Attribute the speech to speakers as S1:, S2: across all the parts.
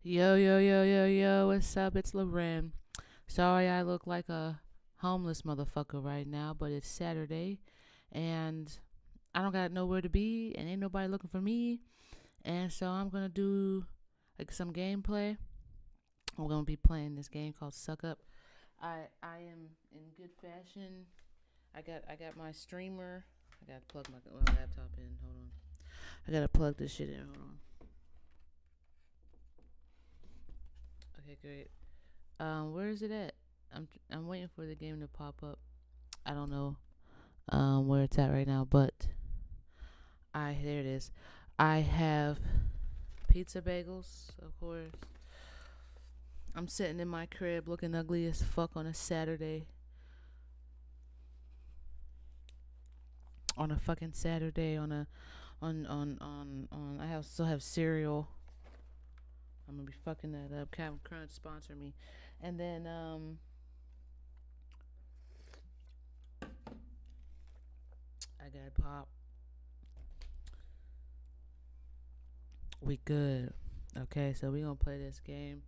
S1: Yo, yo, yo, yo, yo, what's up? It's Loren. Sorry I look like a homeless motherfucker right now, but it's Saturday and I don't got nowhere to be and ain't nobody looking for me. And so I'm gonna do like some gameplay. I'm gonna be playing this game called Suck Up. I am in good fashion. I got my streamer. I gotta plug my laptop in. Hold on. I gotta plug this shit in. Hold on. Okay, great. Where is it at? I'm waiting for the game to pop up. I don't know where it's at right now, but I there it is. I have pizza bagels, of course. I'm sitting in my crib looking ugly as fuck on a Saturday. On a fucking Saturday on a on I still have cereal. I'm gonna be fucking that up. Captain Crunch sponsor me. And then I got pop. We good. Okay, so we gonna play this game.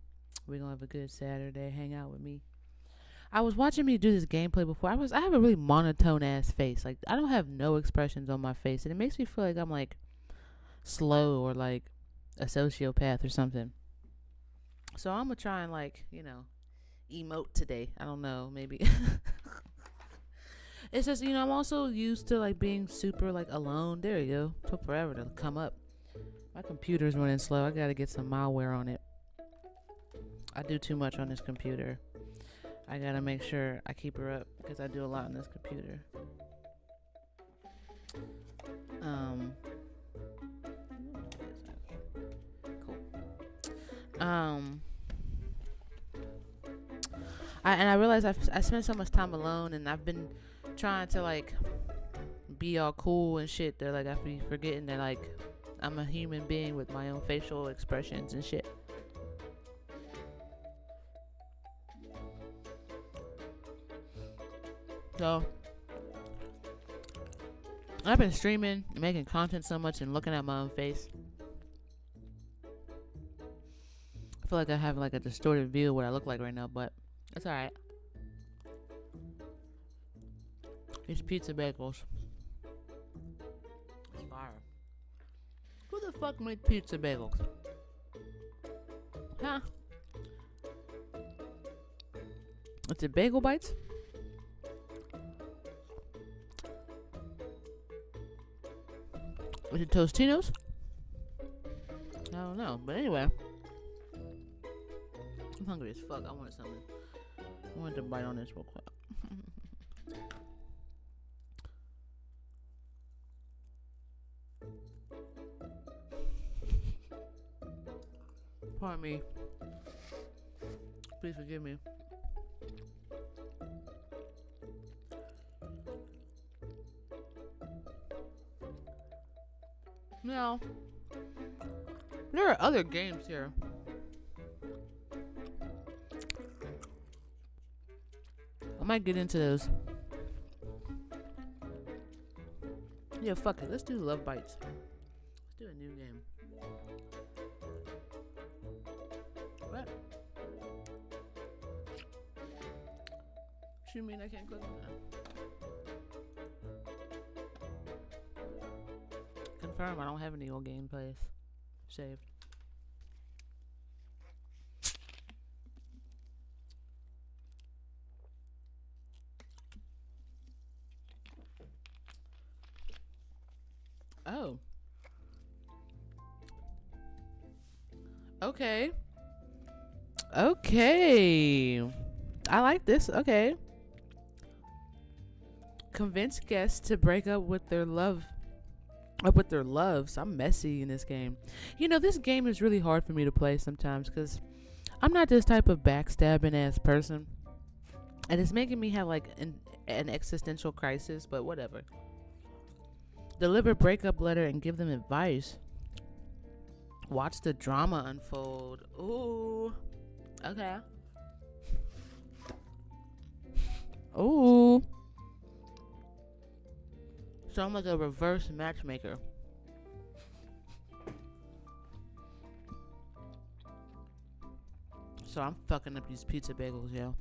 S1: We gonna have a good Saturday. Hang out with me. I was watching me do this gameplay before. I have a really monotone ass face. Like I don't have no expressions on my face, and it makes me feel like I'm like slow or like a sociopath or something. So I'm gonna try and like emote today. I don't know, maybe. It's just I'm also used to like being super like alone. There you go. Took forever to come up. My computer's running slow. I gotta get some malware on it. I do too much on this computer. I gotta make sure I keep her up because I do a lot on this computer. Um, cool. Um, I realize I spent so much time alone, and I've been trying to like be all cool and shit. That like I be forgetting that like I'm a human being with my own facial expressions and shit. So I've been streaming, and making content so much, and looking at my own face. I feel like I have like a distorted view of what I look like right now, but it's alright. These pizza bagels. It's fire. Who the fuck made pizza bagels? Huh? It's a bagel bites? Is it Tostinos? I don't know. But anyway, I'm hungry as fuck. I wanted something. I wanted to bite on this real quick. Pardon me. Please forgive me. Now, there are other games here. I might get into those. Yeah, fuck it. Let's do Love Bites. Let's do a new game. What? What you mean I can't click on that? Confirm I don't have any old gameplays saved. Oh. Okay. Okay. I like this. Okay. Convince guests to break up with their loves. I'm messy in this game. This game is really hard for me to play sometimes because I'm not this type of backstabbing ass person. And it's making me have like an existential crisis, but whatever. Deliver breakup letter and give them advice. Watch the drama unfold. Ooh. Okay. Ooh. So I'm like a reverse matchmaker. So I'm fucking up these pizza bagels, yo.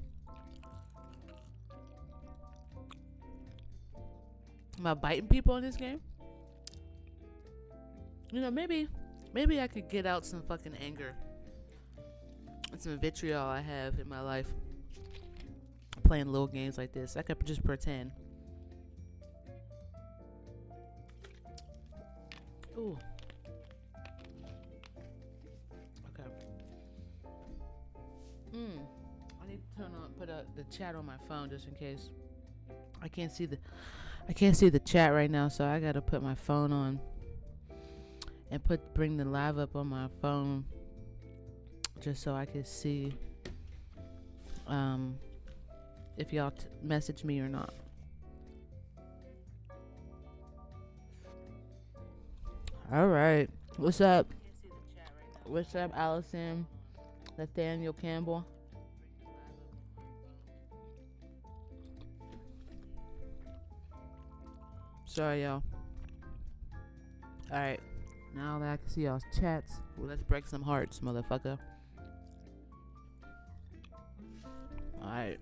S1: Am I biting people in this game? You know, maybe I could get out some fucking anger and some vitriol I have in my life playing little games like this. I could just pretend. Ooh. Okay. I need to put the chat on my phone just in case. I can't see the chat right now, so I gotta put my phone on and bring the live up on my phone just so I can see if y'all message me or not. All right, what's up? What's up, Allison? Nathaniel Campbell. Sorry, y'all. All right. Now that I can see y'all's chats, well, let's break some hearts, motherfucker. Alright.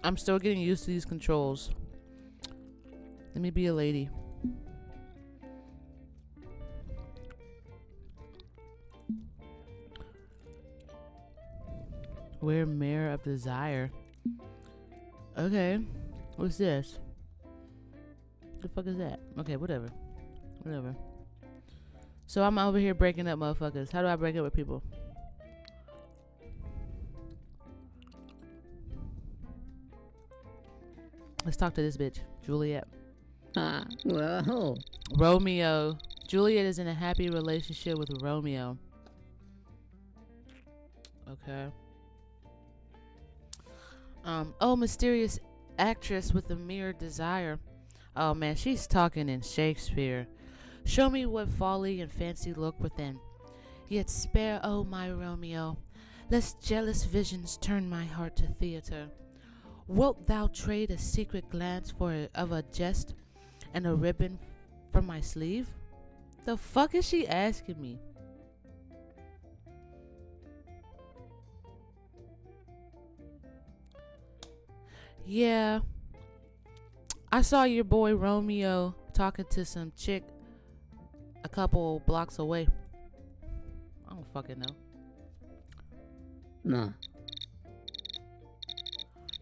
S1: I'm still getting used to these controls. Let me be a lady. We're Mayor of Desire. Okay. What's this? What the fuck is that? Okay, whatever. So I'm over here breaking up motherfuckers. How do I break up with people? Let's talk to this bitch, Juliet.
S2: Whoa.
S1: Romeo. Juliet is in a happy relationship with Romeo. Okay. Oh, mysterious actress with a mere desire. Oh man, she's talking in Shakespeare. Show me what folly and fancy lurk within. Yet spare, oh my Romeo, lest jealous visions turn my heart to theatre. Wilt thou trade a secret glance of a jest and a ribbon from my sleeve? The fuck is she asking me? Yeah. I saw your boy Romeo talking to some chick a couple blocks away. I don't fucking know.
S2: Nah.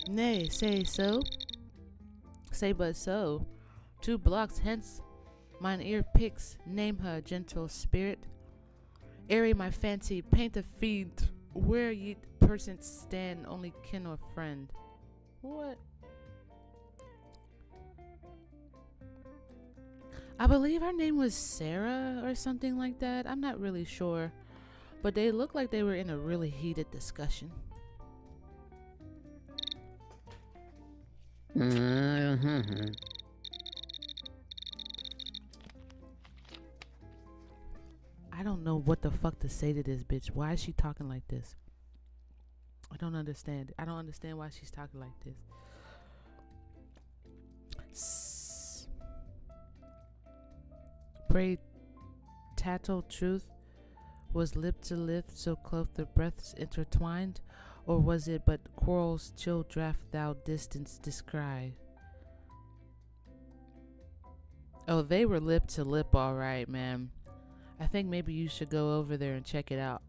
S1: Nay, say so. Say but so. 2 blocks hence, mine ear picks, name her gentle spirit. Airy my fancy, paint a feed, where ye persons stand, only kin or friend. What? I believe her name was Sarah or something like that. I'm not really sure. But they looked like they were in a really heated discussion. I don't know what the fuck to say to this bitch. Why is she talking like this? I don't understand. I don't understand why she's talking like this. Pray, tattle truth, was lip to lip, so close the breaths intertwined, or was it but quarrel's chill draught thou distance descry? Oh, they were lip to lip, all right, man. I think maybe you should go over there and check it out.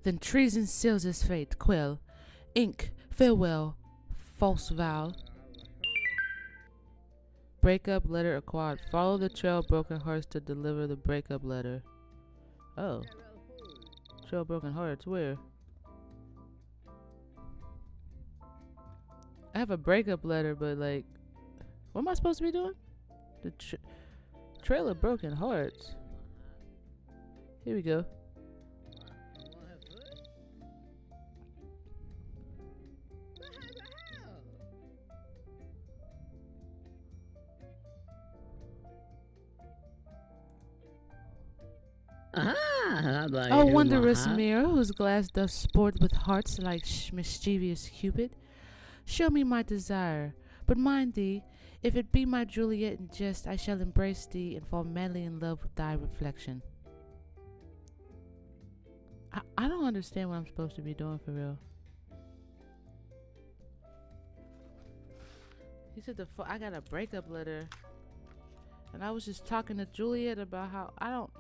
S1: Then treason seals his fate. Quill, ink, farewell, false vow. Breakup letter acquired. Follow the trail broken hearts to deliver the breakup letter. Oh. Trail broken hearts, where? I have a breakup letter, but like, what am I supposed to be doing? The trail of broken hearts. Here we go. Oh, wondrous mirror, whose glass doth sport with hearts like mischievous Cupid, show me my desire, but mind thee, If it be my Juliet in jest, I shall embrace thee and fall madly in love with thy reflection. I don't understand what I'm supposed to be doing for real. He said I got a breakup letter, and I was just talking to Juliet about how I don't.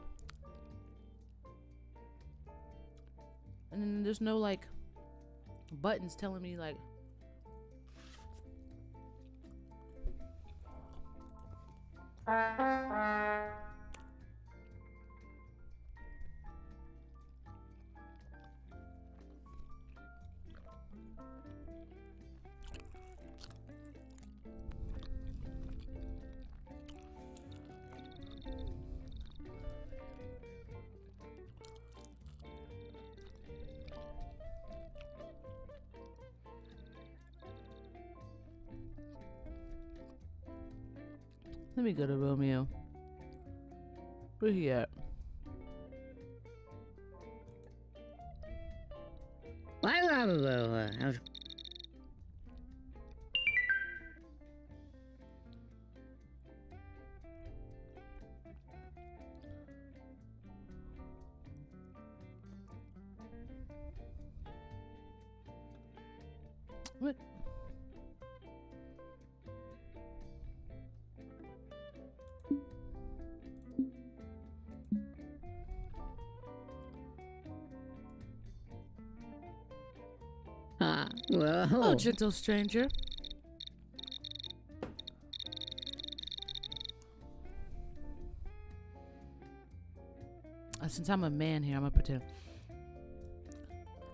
S1: And then there's no like buttons telling me like. Let me go to Romeo. Where he at? What? Oh, gentle stranger. Since I'm a man here, I'm gonna pretend.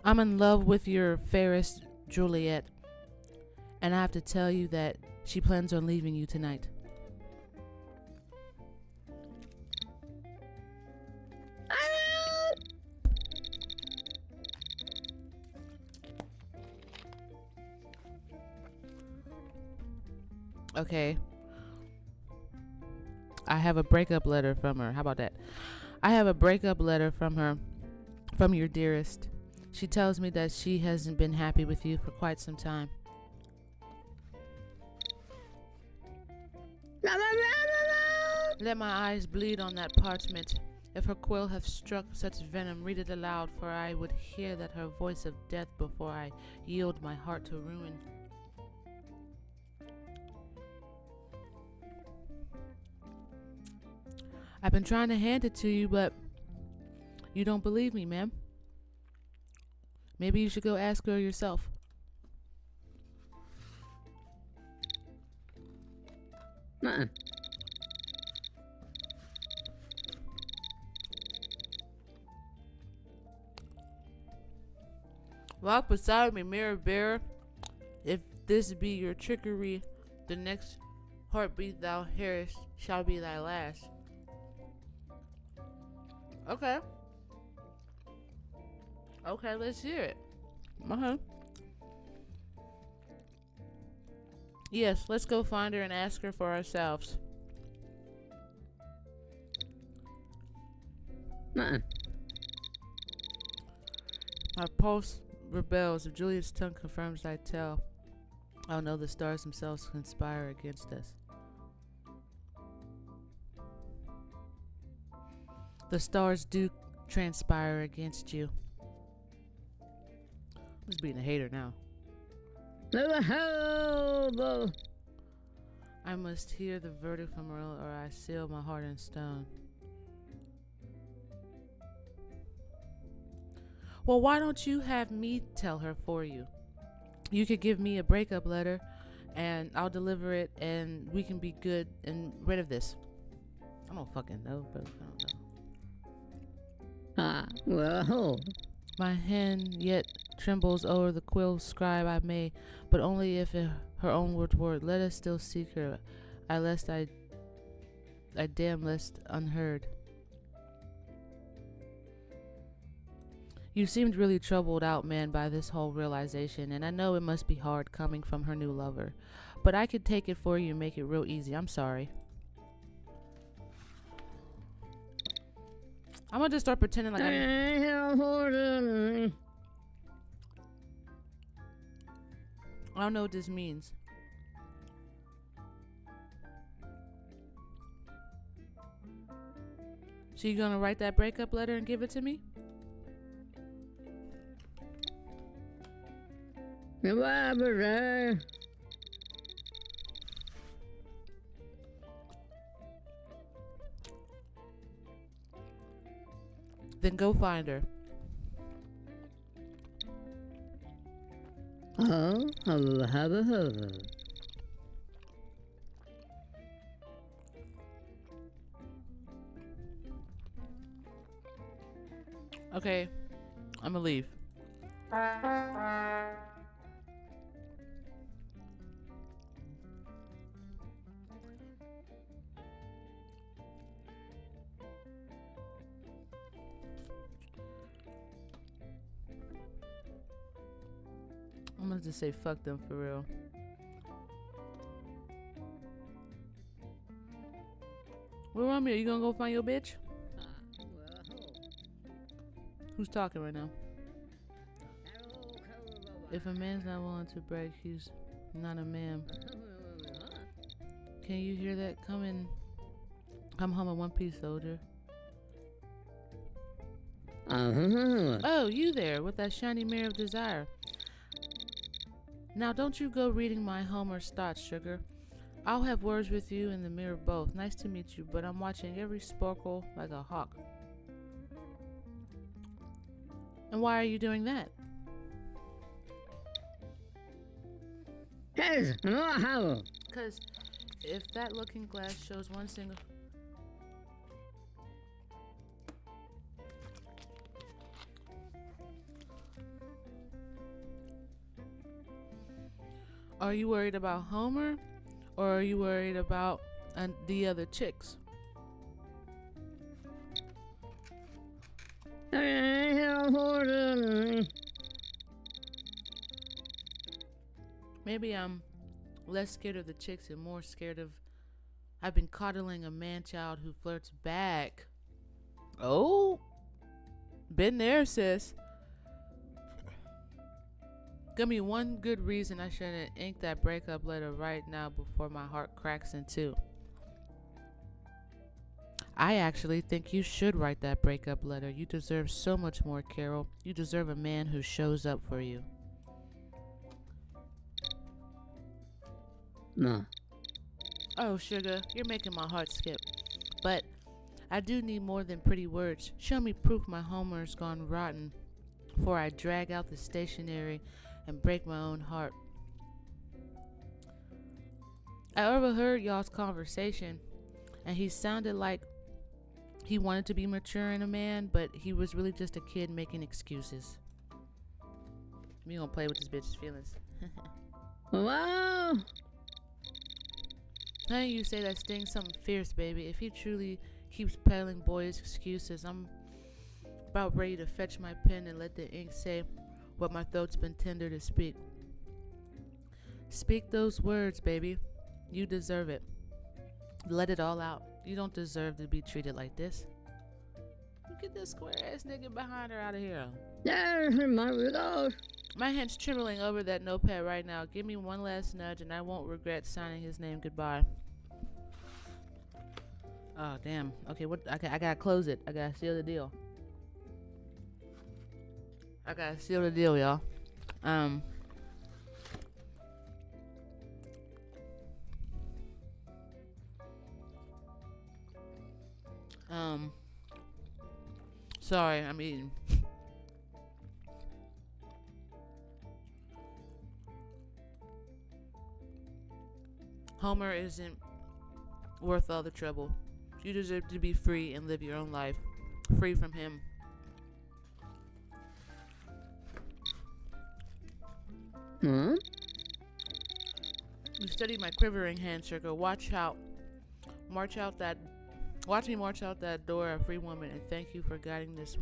S1: I'm in love with your fairest Juliet, and I have to tell you that she plans on leaving you tonight. Okay. I have a breakup letter from her. How about that? I have a breakup letter from her, from your dearest. She tells me that she hasn't been happy with you for quite some time. Let my eyes bleed on that parchment. If her quill have struck such venom, read it aloud, for I would hear that her voice of death before I yield my heart to ruin. I've been trying to hand it to you, but you don't believe me, ma'am. Maybe you should go ask her yourself. Walk beside me, mirror bearer. If this be your trickery, the next heartbeat thou hearest shall be thy last. Okay. Okay, let's hear it. Yes, let's go find her and ask her for ourselves. My pulse rebels. If Juliet's tongue confirms thy tale, I'll know the stars themselves conspire against us. The stars do transpire against you. I'm just being a hater now. I must hear the verdict from her, or I seal my heart in stone. Well, why don't you have me tell her for you? You could give me a breakup letter, and I'll deliver it, and we can be good and rid of this. I don't fucking know, but I don't know. My hand yet trembles o'er the quill scribe I may, but only if her own words were. Let us still seek her, I damn lest unheard. You seemed really troubled out, man, by this whole realization, and I know it must be hard coming from her new lover, but I could take it for you and make it real easy. I'm sorry. I'm gonna just start pretending like I don't know what this means. So you gonna write that breakup letter and give it to me?
S2: Barbara.
S1: Then go find her.
S2: Oh, ho.
S1: Okay, I'm gonna leave. I'm gonna just say fuck them for real. Well, Romeo, you gonna go find your bitch? Who's talking right now? If a man's not willing to break, he's not a man. Can you hear that? Come home in one piece, soldier. Oh, you there with that shiny mirror of desire. Now don't you go reading my Homer's thoughts, sugar. I'll have words with you in the mirror both. Nice to meet you, but I'm watching every sparkle like a hawk. And why are you doing that? Because if that looking glass shows one single... Are you worried about Homer? Or are you worried about the other chicks? Maybe I'm less scared of the chicks and more scared of... I've been coddling a man-child who flirts back. Oh? Been there, sis. Give me one good reason I shouldn't ink that breakup letter right now before my heart cracks in two. I actually think you should write that breakup letter. You deserve so much more, Carol. You deserve a man who shows up for you.
S2: No.
S1: Oh, sugar, you're making my heart skip. But I do need more than pretty words. Show me proof my Homer's gone rotten before I drag out the stationery and break my own heart. I overheard y'all's conversation, and he sounded like he wanted to be mature in a man, but he was really just a kid making excuses. We gonna play with this bitch's feelings.
S2: Wow.
S1: Nothing you say that stings something fierce, baby. If he truly keeps peddling boys' excuses, I'm about ready to fetch my pen and let the ink say what my throat's been tender to speak. Speak those words, baby. You deserve it. Let it all out. You don't deserve to be treated like this. Get this square ass nigga behind her out of here. My hand's trembling over that notepad right now. Give me one last nudge and I won't regret signing his name goodbye. Oh damn. Okay, what I gotta close it. I gotta seal the deal. Y'all. Sorry, I'm eating. Homer isn't worth all the trouble. You deserve to be free and live your own life, free from him.
S2: Huh?
S1: You studied my quivering hand, sugar. Watch me march out that door, a free woman, and thank you for guiding this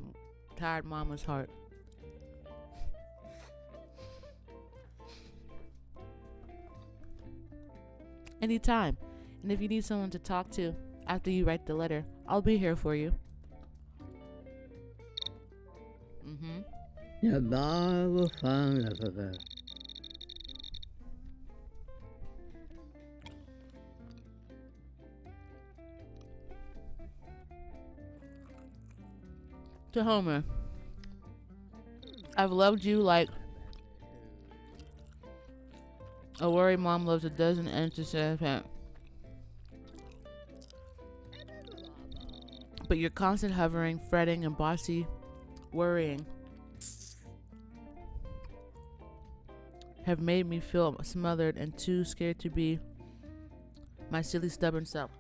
S1: tired mama's heart. Anytime. And if you need someone to talk to after you write the letter, I'll be here for you.
S2: The bar will find her.
S1: To Homer, I've loved you like a worried mom loves a dozen anxious pets. But your constant hovering, fretting, and bossy worrying have made me feel smothered and too scared to be my silly, stubborn self.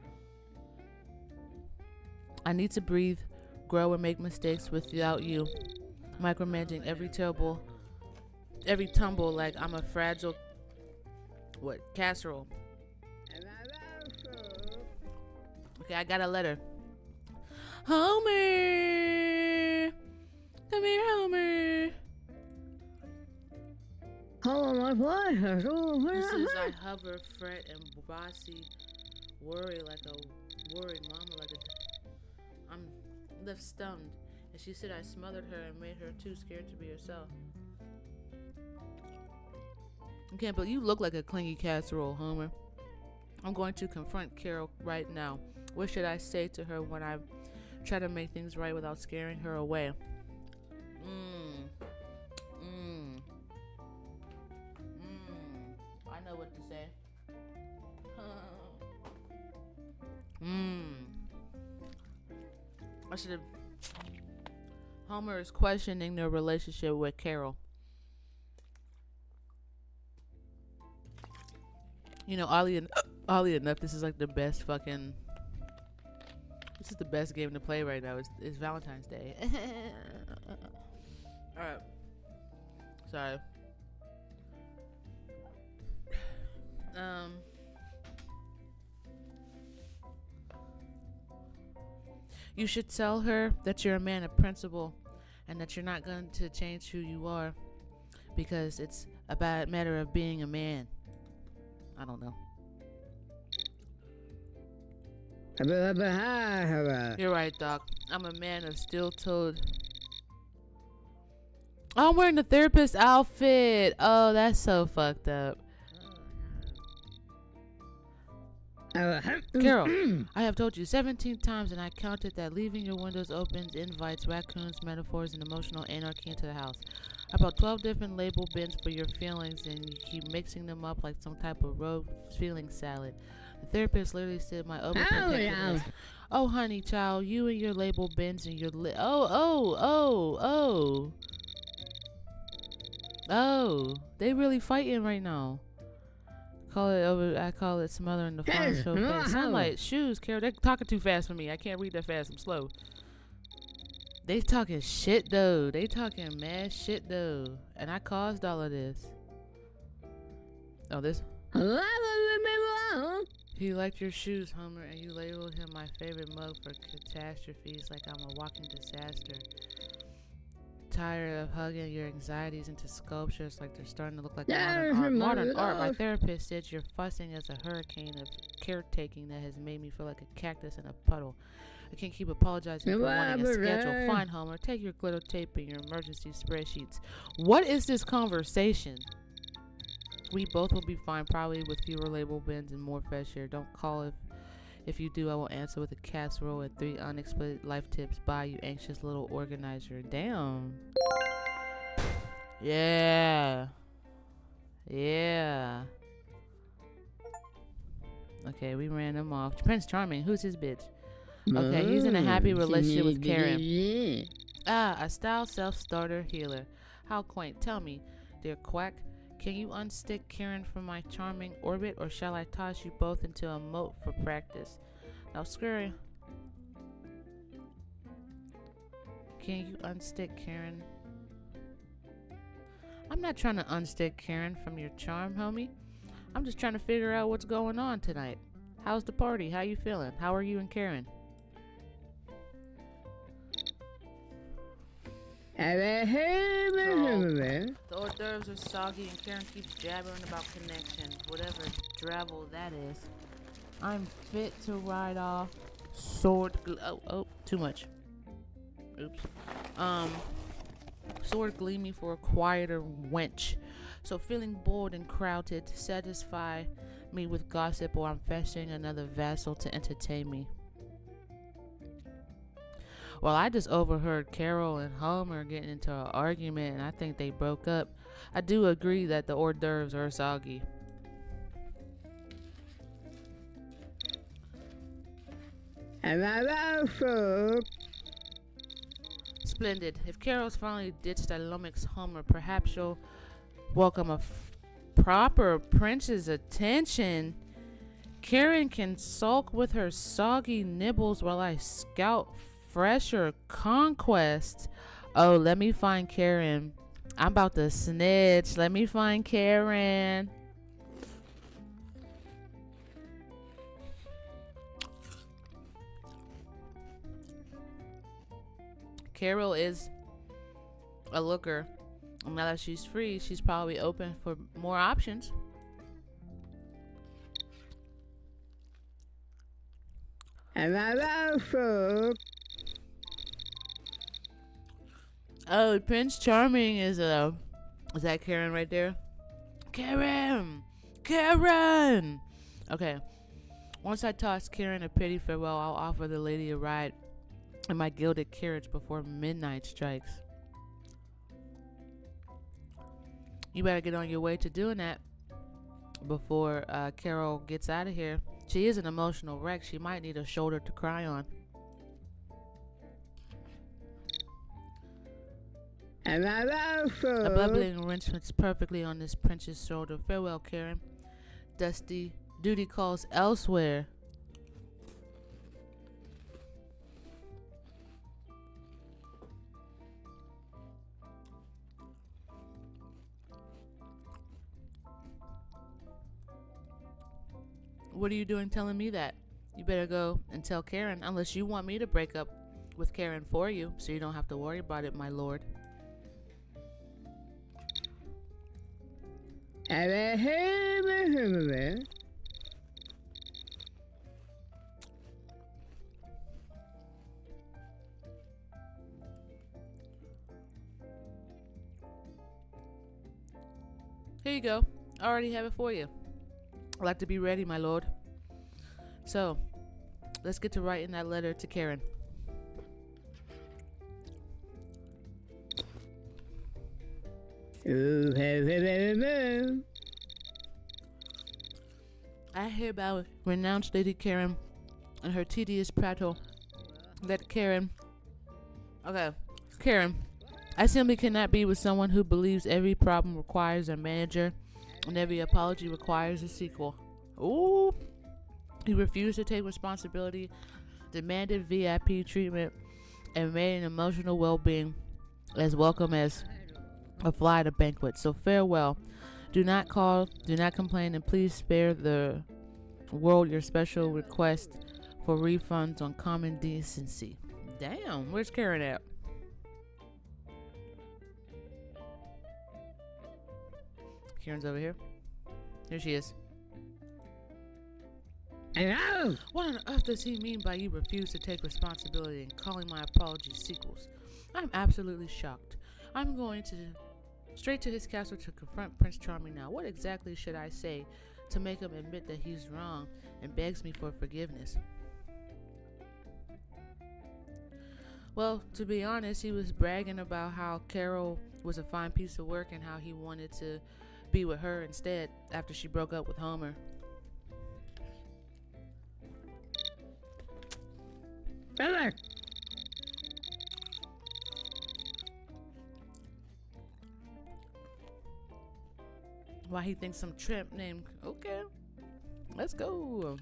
S1: I need to breathe, grow, and make mistakes without you micromanaging every tumble like I'm a fragile, casserole. Okay, I got a letter. Homer! Come here, Homer.
S2: Hello, my fly.
S1: He says I hover, fret, and bossy worry like a worried mama, I'm left stunned. And she said I smothered her and made her too scared to be herself. Okay, but you look like a clingy casserole, Homer. I'm going to confront Carol right now. What should I say to her when I try to make things right without scaring her away? I know what to say. I should have. Homer is questioning their relationship with Carol. You know, oddly enough, this is like the best fucking. This is the best game to play right now. It's Valentine's Day. All right. Sorry. You should tell her that you're a man of principle and that you're not going to change who you are because it's a bad matter of being a man. I don't know. You're right, Doc. I'm a man of steel-toed. Oh, I'm wearing the therapist outfit. Oh, that's so fucked up. Carol, I have told you 17 times and I counted that leaving your windows open invites raccoons, metaphors, and emotional anarchy into the house. I bought 12 different label bins for your feelings and you keep mixing them up like some type of rogue feeling salad. The therapist literally said my overprotectiveness. Oh, honey, child, you and your label bins and your Oh, they really fighting right now. I call it smothering the fun show face. I'm like, shoes, Carol, they're talking too fast for me. I can't read that fast. I'm slow. They talking shit though. They talking mad shit though. And I caused all of this. Oh, this. He liked your shoes, Homer, and you labeled him my favorite mug for catastrophes like I'm a walking disaster. Tired of hugging your anxieties into sculptures like they're starting to look like modern art. My therapist said you're fussing as a hurricane of caretaking that has made me feel like a cactus in a puddle. I can't keep apologizing for wanting a schedule. Fine, Homer, take your glitter tape and your emergency spreadsheets. What is this conversation? We both will be fine, probably with fewer label bins and more fresh air. Don't call if you do, I will answer with a casserole and 3 unexpected life tips. Bye, you anxious little organizer. Damn. Yeah. Yeah. Okay, we ran him off. Prince Charming, who's his bitch? Okay, he's in a happy relationship with Karen. A style self-starter healer. How quaint. Tell me, dear quack, can you unstick Karen from my charming orbit, or shall I toss you both into a moat for practice? Now, Scurry, can you unstick Karen? I'm not trying to unstick Karen from your charm, homie. I'm just trying to figure out what's going on tonight. How's the party? How you feeling? How are you and Karen? The hors d'oeuvres are soggy and Karen keeps jabbering about connection, whatever drivel that is. I'm fit to ride off too much. Oops. Sword gleaming for a quieter wench. So feeling bored and crowded, satisfy me with gossip, or I'm fetching another vassal to entertain me. Well, I just overheard Carol and Homer getting into an argument, and I think they broke up. I do agree that the hors d'oeuvres are soggy. Splendid. If Carol's finally ditched that lummox Homer, perhaps she'll welcome a proper prince's attention. Karen can sulk with her soggy nibbles while I scout fresher conquest. Oh, let me find Karen. I'm about to snitch. Let me find Karen. Carol is a looker. And now that she's free, she's probably open for more options. Oh, Prince Charming is that Karen right there? Karen! Karen! Okay. Once I toss Karen a pretty farewell, I'll offer the lady a ride in my gilded carriage before midnight strikes. You better get on your way to doing that before Carol gets out of here. She is an emotional wreck. She might need a shoulder to cry on. A bubbling wrench fits perfectly on this prince's shoulder. Farewell, Karen. Dusty duty calls elsewhere. What are you doing telling me that? You better go and tell Karen, unless you want me to break up with Karen for you, so you don't have to worry about it, my lord. Here you go. I already have it for you. I'd like to be ready, my lord. So, let's get to writing that letter to Karen. I hereby renounce Lady Karen and her tedious prattle. Let Karen... Okay, Karen, I simply cannot be with someone who believes every problem requires a manager and every apology requires a sequel. Ooh. He refused to take responsibility, demanded VIP treatment, and made an emotional well-being as welcome as a fly at a banquet. So farewell. Do not call, do not complain, and please spare the world your special request for refunds on common decency. Damn, where's Karen at? Karen's over here. Here she is.
S2: Hello?
S1: What on earth does he mean by you refuse to take responsibility and calling my apologies sequels? I'm absolutely shocked. I'm going straight to his castle to confront Prince Charming now. What exactly should I say to make him admit that he's wrong and begs me for forgiveness? Well, to be honest, he was bragging about how Carol was a fine piece of work and how he wanted to be with her instead after she broke up with Homer.
S2: Brother.
S1: Why he thinks some tramp named... Okay, let's go.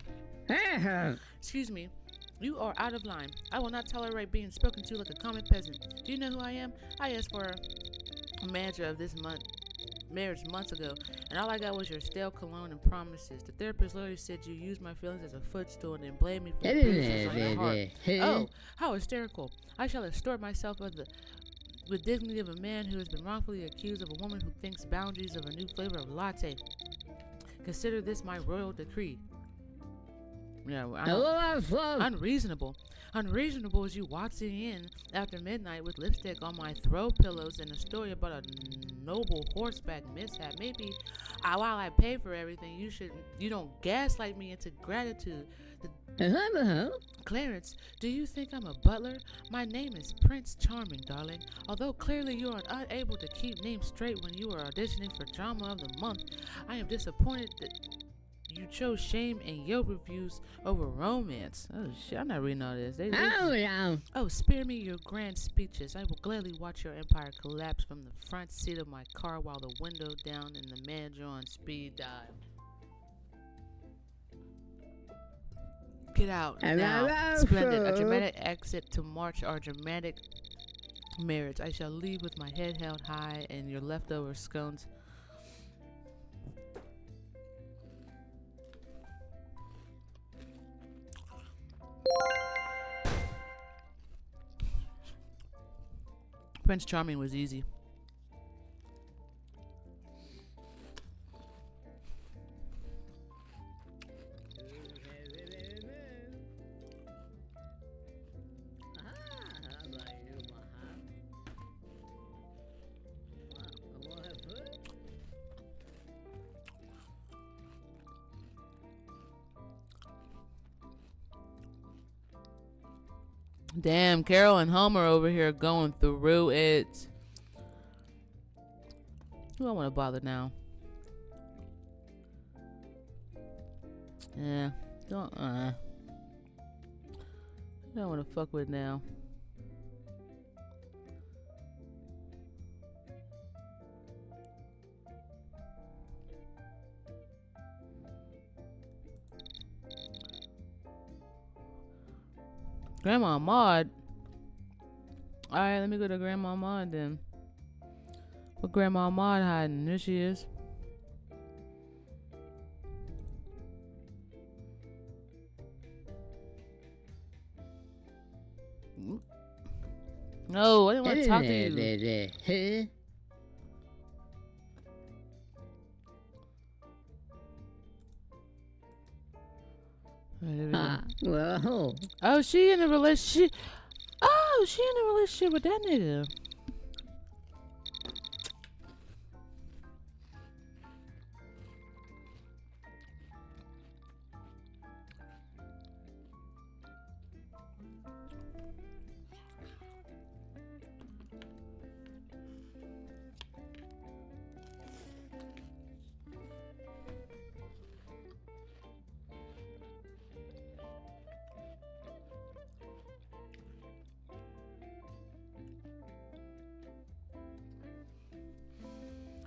S1: Excuse me. You are out of line. I will not tolerate being spoken to like a common peasant. Do you know who I am? I asked for a manager of this marriage months ago, and all I got was your stale cologne and promises. The therapist lawyer said you used my feelings as a footstool and then blamed me for the bruises on your heart. Oh, how hysterical. I shall extort myself with dignity of a man who has been wrongfully accused of a woman who thinks boundaries of a new flavor of latte. Consider this my royal decree. Yeah, unreasonable. Unreasonable as you waltzing in after midnight with lipstick on my throw pillows and a story about a noble horseback mishap. Maybe while I pay for everything, you don't gaslight me into gratitude. Clarence, do you think I'm a butler? My name is Prince Charming, darling. Although clearly you are unable to keep names straight when you are auditioning for Drama of the Month, I am disappointed that you chose shame and Yelp reviews over romance. Oh shit, I'm not reading all this. Oh, spare me your grand speeches. I will gladly watch your empire collapse from the front seat of my car while the window down and the manager on speed dial. Get out now. Splendid. A dramatic exit to march our dramatic marriage. I shall leave with my head held high and your leftover scones. Prince Charming was easy. Damn, Carol and Homer over here going through it. Who I want to bother now? Yeah, don't want to fuck with now. Grandma Maud. Alright, let me go to Grandma Maud then. What Grandma Maud hiding? There she is. No, I didn't want to talk to you.
S2: Whoa.
S1: Oh, she in a relationship. Oh, she in a relationship with that nigga.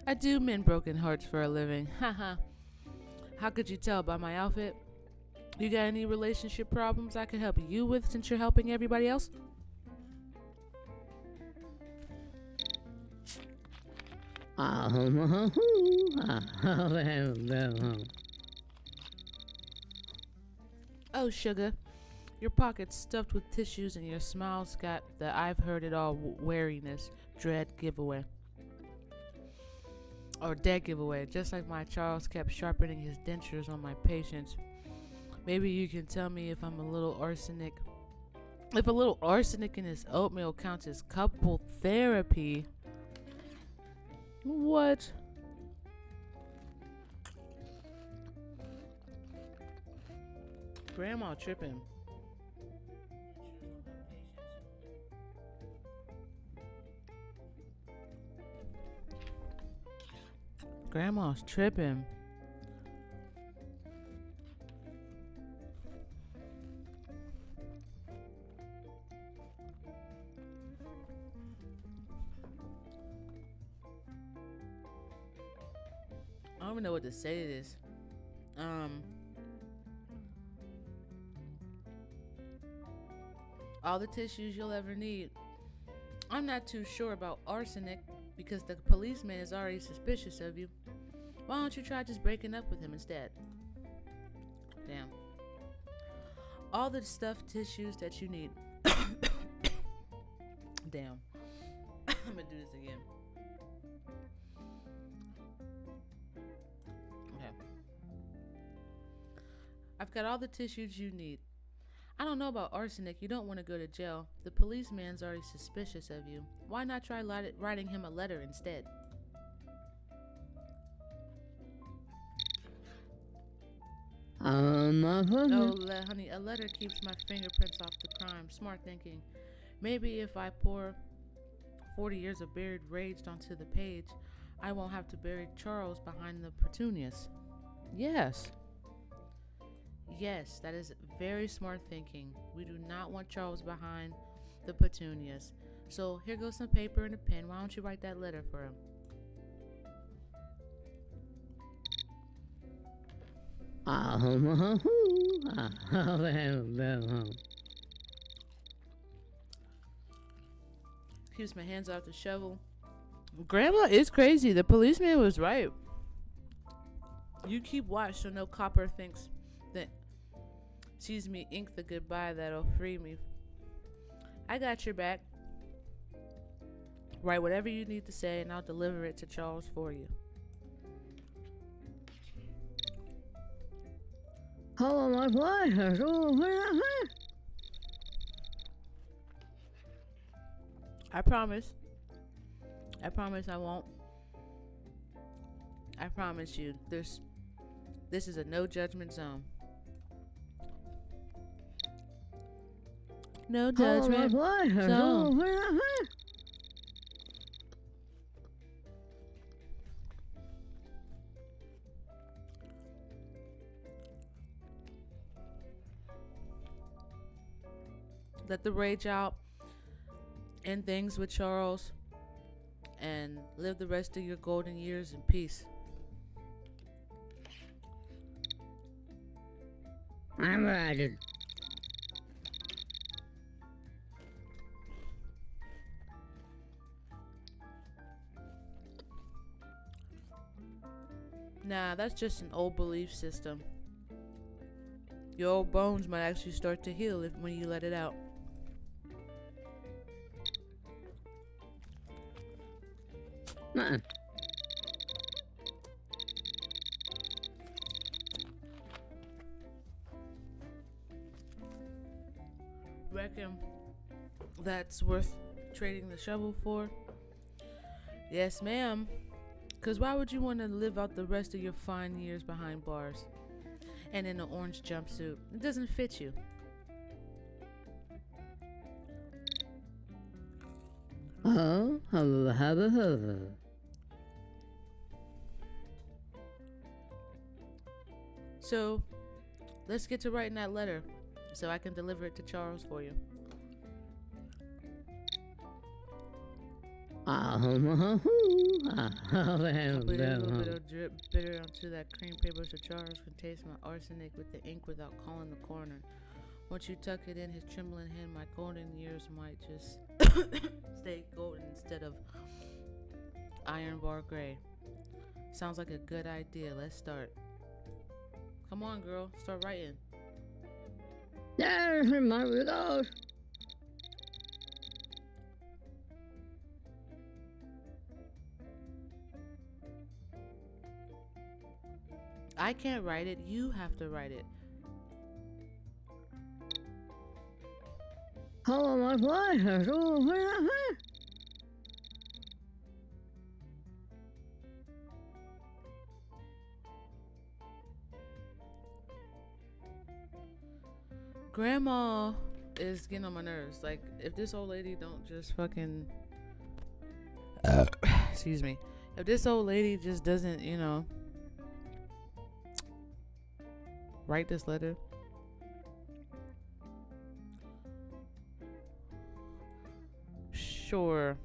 S1: I do mend broken hearts for a living. Haha. How could you tell by my outfit? You got any relationship problems I can help you with since you're helping everybody else? Oh, sugar. Your pocket's stuffed with tissues and your smile's got the I've heard it all wariness, dread giveaway. Or dead giveaway, just like my Charles kept sharpening his dentures on my patients. Maybe you can tell me if I'm a little arsenic. If a little arsenic in his oatmeal counts as couple therapy. What? Grandma tripping. Grandma's tripping. I don't even know what to say to this. All the tissues you'll ever need. I'm not too sure about arsenic because the policeman is already suspicious of you. Why don't you try just breaking up with him instead? Damn. All the stuffed tissues that you need. Damn. I'm gonna do this again. Okay. I've got all the tissues you need. I don't know about arsenic. You don't want to go to jail. The policeman's already suspicious of you. Why not try writing him a letter instead? Oh, honey, a letter keeps my fingerprints off the crime. Smart thinking. Maybe if I pour 40 years of buried rage onto the page, I won't have to bury Charles behind the petunias. Yes. Yes, that is very smart thinking. We do not want Charles behind the petunias. So here goes some paper and a pen. Why don't you write that letter for him? Keeps my hands off the shovel. Grandma is crazy. The policeman was right. You keep watch so no copper thinks that sees me ink the goodbye that'll free me. I got your back. Write whatever you need to say and I'll deliver it to Charles for you. I promise. I promise I won't. I promise you. This is a no judgment zone. No judgment zone. Let the rage out. End things with Charles. And live the rest of your golden years in peace.
S2: I'm ready.
S1: Nah, that's just an old belief system. Your old bones might actually start to heal when you let it out. Reckon that's worth trading the shovel for? Yes, ma'am. Because why would you want to live out the rest of your fine years behind bars and in an orange jumpsuit? It doesn't fit you. So, let's get to writing that letter so I can deliver it to Charles for you. I'll put a little bit of drip bitter onto that cream paper so Charles can taste my arsenic with the ink without calling the coroner. Once you tuck it in his trembling hand, my golden years might just stay golden instead of iron bar gray. Sounds like a good idea. Let's start. Come on, girl. Start writing.
S2: There's my goes.
S1: I can't write it. You have to write it.
S2: How am I flying?
S1: Grandma is getting on my nerves. Like, if this old lady don't just fucking excuse me. If this old lady just doesn't, write this letter. Sure.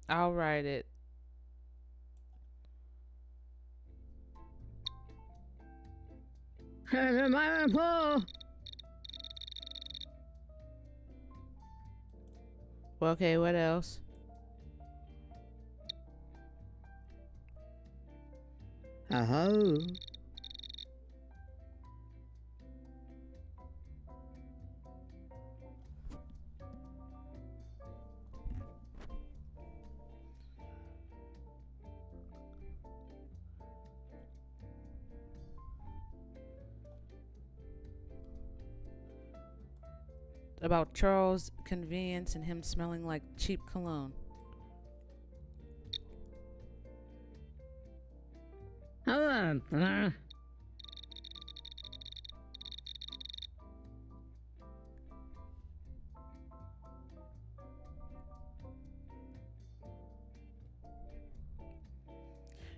S1: I'll write it. Okay, what else?
S2: Oh.
S1: About Charles' convenience and him smelling like cheap cologne.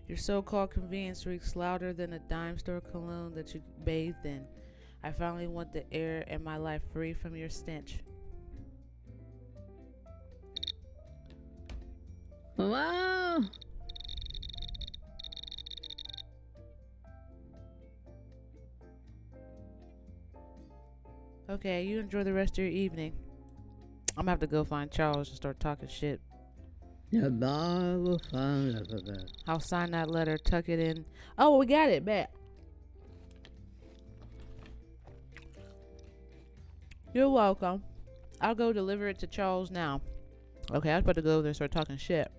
S1: Your so-called convenience reeks louder than a dime store cologne that you bathed in. I finally want the air in my life free from your stench.
S2: Wow.
S1: Okay, you enjoy the rest of your evening. I'm gonna have to go find Charles and start talking shit.
S2: The bar will find the
S1: I'll sign that letter, tuck it in. Oh, we got it back. You're welcome. I'll go deliver it to Charles now. Okay, I was about to go over there and start talking shit.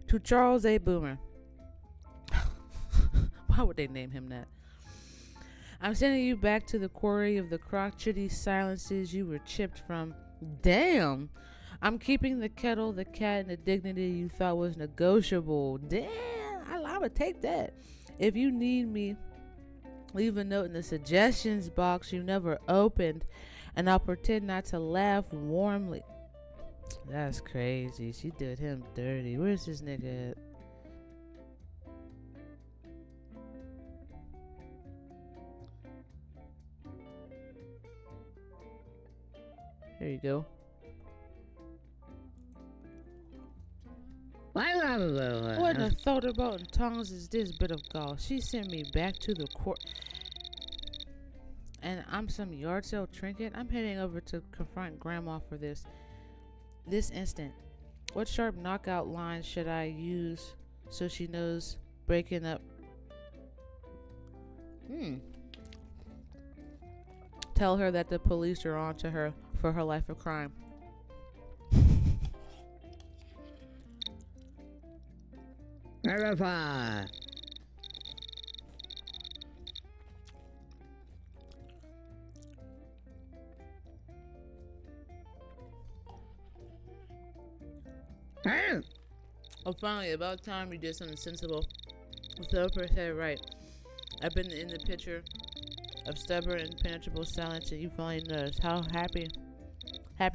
S1: To Charles A. Boomer. Why would they name him that? I'm sending you back to the quarry of the crotchety silences you were chipped from. Damn! I'm keeping the kettle, the cat, and the dignity you thought was negotiable. Damn! I would take that. If you need me, leave a note in the suggestions box you never opened, and I'll pretend not to laugh warmly. That's crazy. She did him dirty. Where's this nigga at? Here you go. What in the thought about in tongues is this bit of gall? She sent me back to the court. And I'm some yard sale trinket? I'm heading over to confront Grandma for this instant. What sharp knockout lines should I use so she knows breaking up? Tell her that the police are on to her for her life of crime.
S2: Verify.
S1: Oh, finally, about time you did something sensible. The Oprah said right. I've been in the picture of stubborn, impenetrable silence, and you finally noticed how happy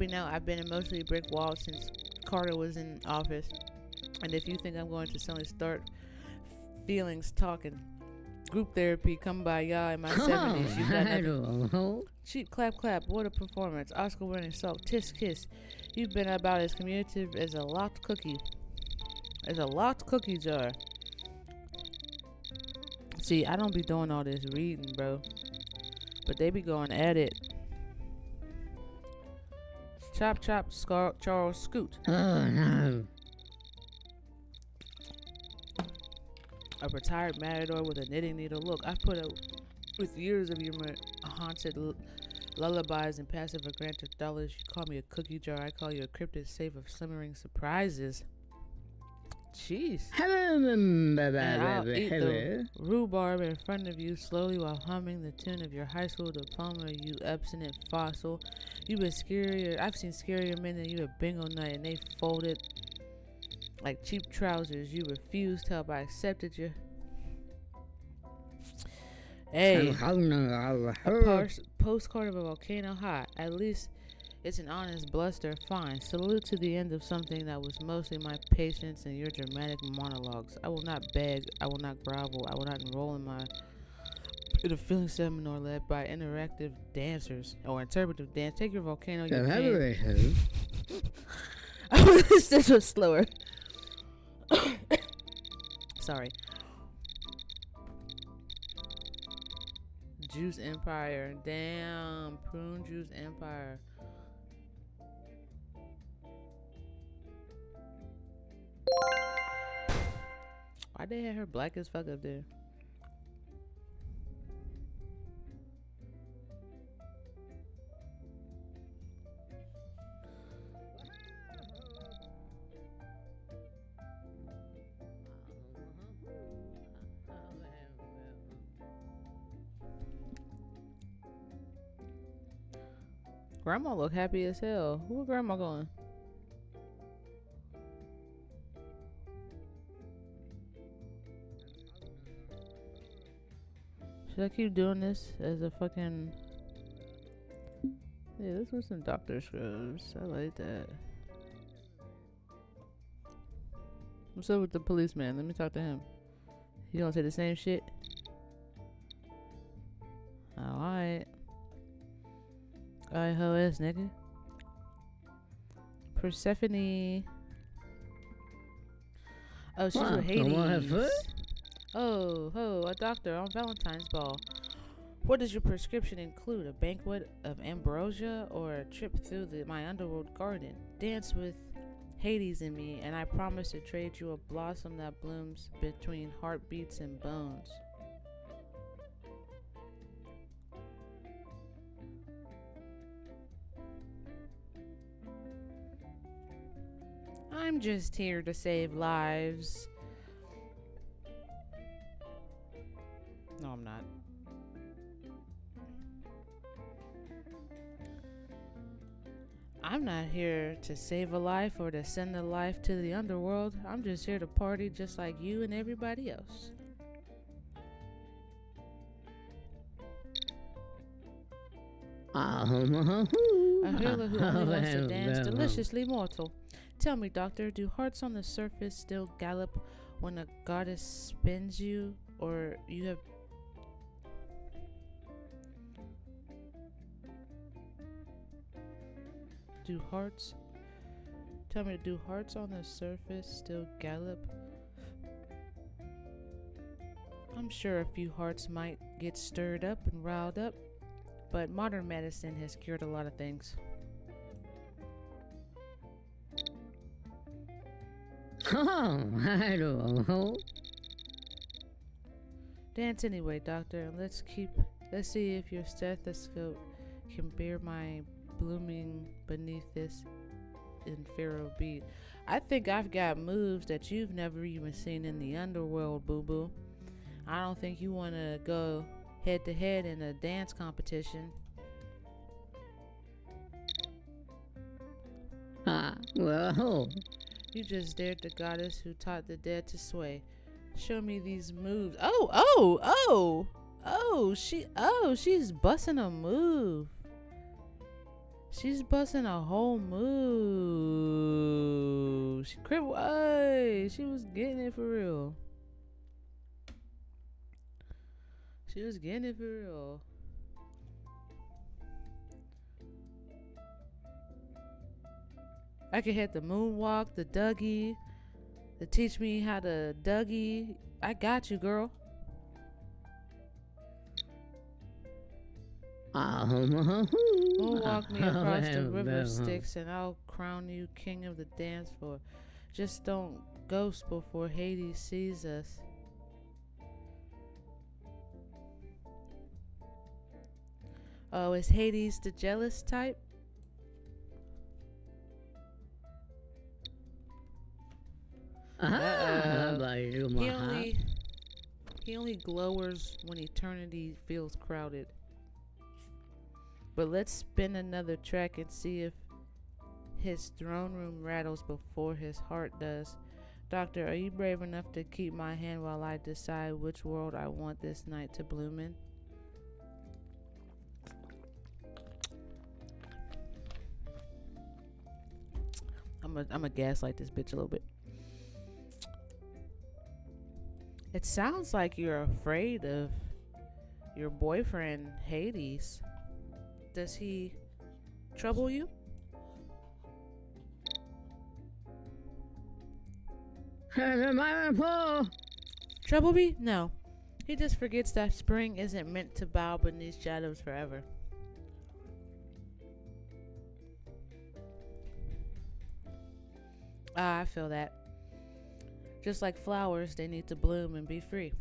S1: now I've been in mostly brick walls since Carter was in office. And if you think I'm going to suddenly start feelings talking group therapy, come by y'all in my 70s, you got nothing. Cheap clap clap, what a performance. Oscar winning salt, tisk kiss. You've been about as communicative as a locked cookie. As a locked cookie jar. See, I don't be doing all this reading, bro. But they be going at it. Chop chop, Charles Scoot.
S2: Oh no.
S1: A retired matador with a knitting needle. Look, I've put up with years of your haunted lullabies and passive aggressive dollars. You call me a cookie jar. I call you a cryptid safe of slimmering surprises. Jeez. And I'll eat the rhubarb in front of you slowly while humming the tune of your high school diploma, you abstinent fossil. You've been scarier. I've seen scarier men than you at bingo night, and they folded like cheap trousers. You refused help. I accepted you. Hey, a postcard of a volcano hot. At least it's an honest bluster. Fine. Salute to the end of something that was mostly my patience and your dramatic monologues. I will not beg. I will not grovel. I will not enroll in a feeling seminar led by interactive dancers or interpretive dance. Take your volcano. This was slower. Sorry. Juice Empire. Damn. Prune Juice Empire. Why they had her black as fuck up there? Grandma look happy as hell. Where grandma going? Should I keep doing this as a fucking... Yeah, this was some Dr. Scrubs. I like that. What's up with the policeman? Let me talk to him. He gonna say the same shit? Alright. Alright, ho ass nigga. Persephone. Oh, she's with Hades. Oh, ho, a doctor on Valentine's Ball. What does your prescription include? A banquet of ambrosia or a trip through my underworld garden? Dance with Hades and me, and I promise to trade you a blossom that blooms between heartbeats and bones. I'm just here to save lives. No, I'm not. I'm not here to save a life or to send a life to the underworld. I'm just here to party just like you and everybody else. A healer who only wants to dance deliciously mortal. Tell me, doctor, do hearts on the surface still gallop when a goddess spins you, or you have... Do hearts on the surface still gallop? I'm sure a few hearts might get stirred up and riled up, but modern medicine has cured a lot of things.
S2: Oh, I don't know.
S1: Dance anyway, doctor, and let's see if your stethoscope can bear my blooming beneath this infernal beat. I think I've got moves that you've never even seen in the underworld, boo-boo. I don't think you want to go head-to-head in a dance competition.
S2: Well...
S1: You just dared the goddess who taught the dead to sway. Show me these moves. She's busting a move. She's busting a whole move. She was getting it for real. She was getting it for real. I could hit the moonwalk, the Dougie, to teach me how to Dougie. I got you, girl. Moonwalk me across the river Styx, and I'll crown you king of the dance floor. Just don't ghost before Hades sees us. Oh, is Hades the jealous type? He only glowers when eternity feels crowded. But let's spin another track and see if his throne room rattles before his heart does. Doctor, are you brave enough to keep my hand while I decide which world I want this night to bloom in? I'm a gaslight this bitch a little bit. It sounds like you're afraid of your boyfriend, Hades. Does he trouble you? Trouble me? No. He just forgets that spring isn't meant to bow beneath shadows forever. I feel that. Just like flowers, they need to bloom and be free.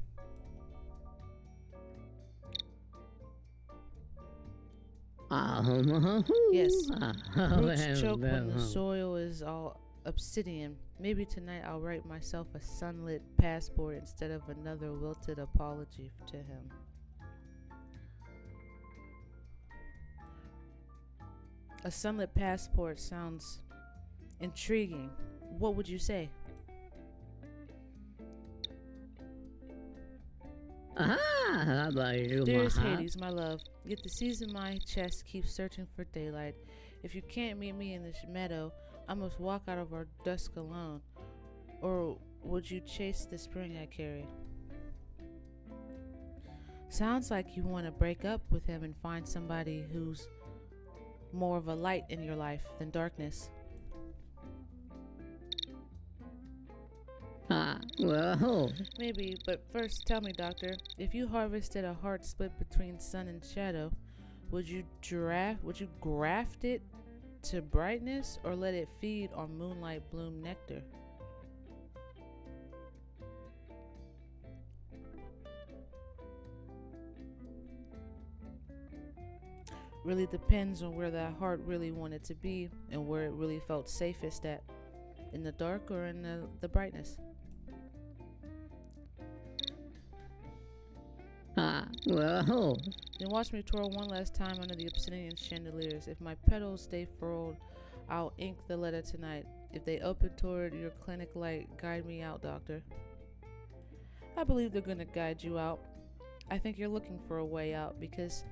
S1: Yes. Roots choke when the soil is all obsidian. Maybe tonight I'll write myself a sunlit passport instead of another wilted apology to him. A sunlit passport sounds intriguing. What would you say? Dearest
S2: Maha.
S1: Hades, my love, yet the seas in my chest keep searching for daylight. If you can't meet me in this meadow, I must walk out of our dusk alone. Or would you chase the spring I carry? Sounds like you want to break up with him and find somebody who's more of a light in your life than darkness.
S2: Well,
S1: Maybe, but first tell me, doctor, if you harvested a heart split between sun and shadow, would you graft it to brightness or let it feed on moonlight bloom nectar? Really depends on where that heart really wanted to be and where it really felt safest at, in the dark or in the brightness.
S2: well,
S1: Then watch me twirl one last time under the obsidian chandeliers. If my petals stay furrowed, I'll ink the letter tonight. If they open toward your clinic light, guide me out, doctor. I believe they're gonna guide you out. I think you're looking for a way out because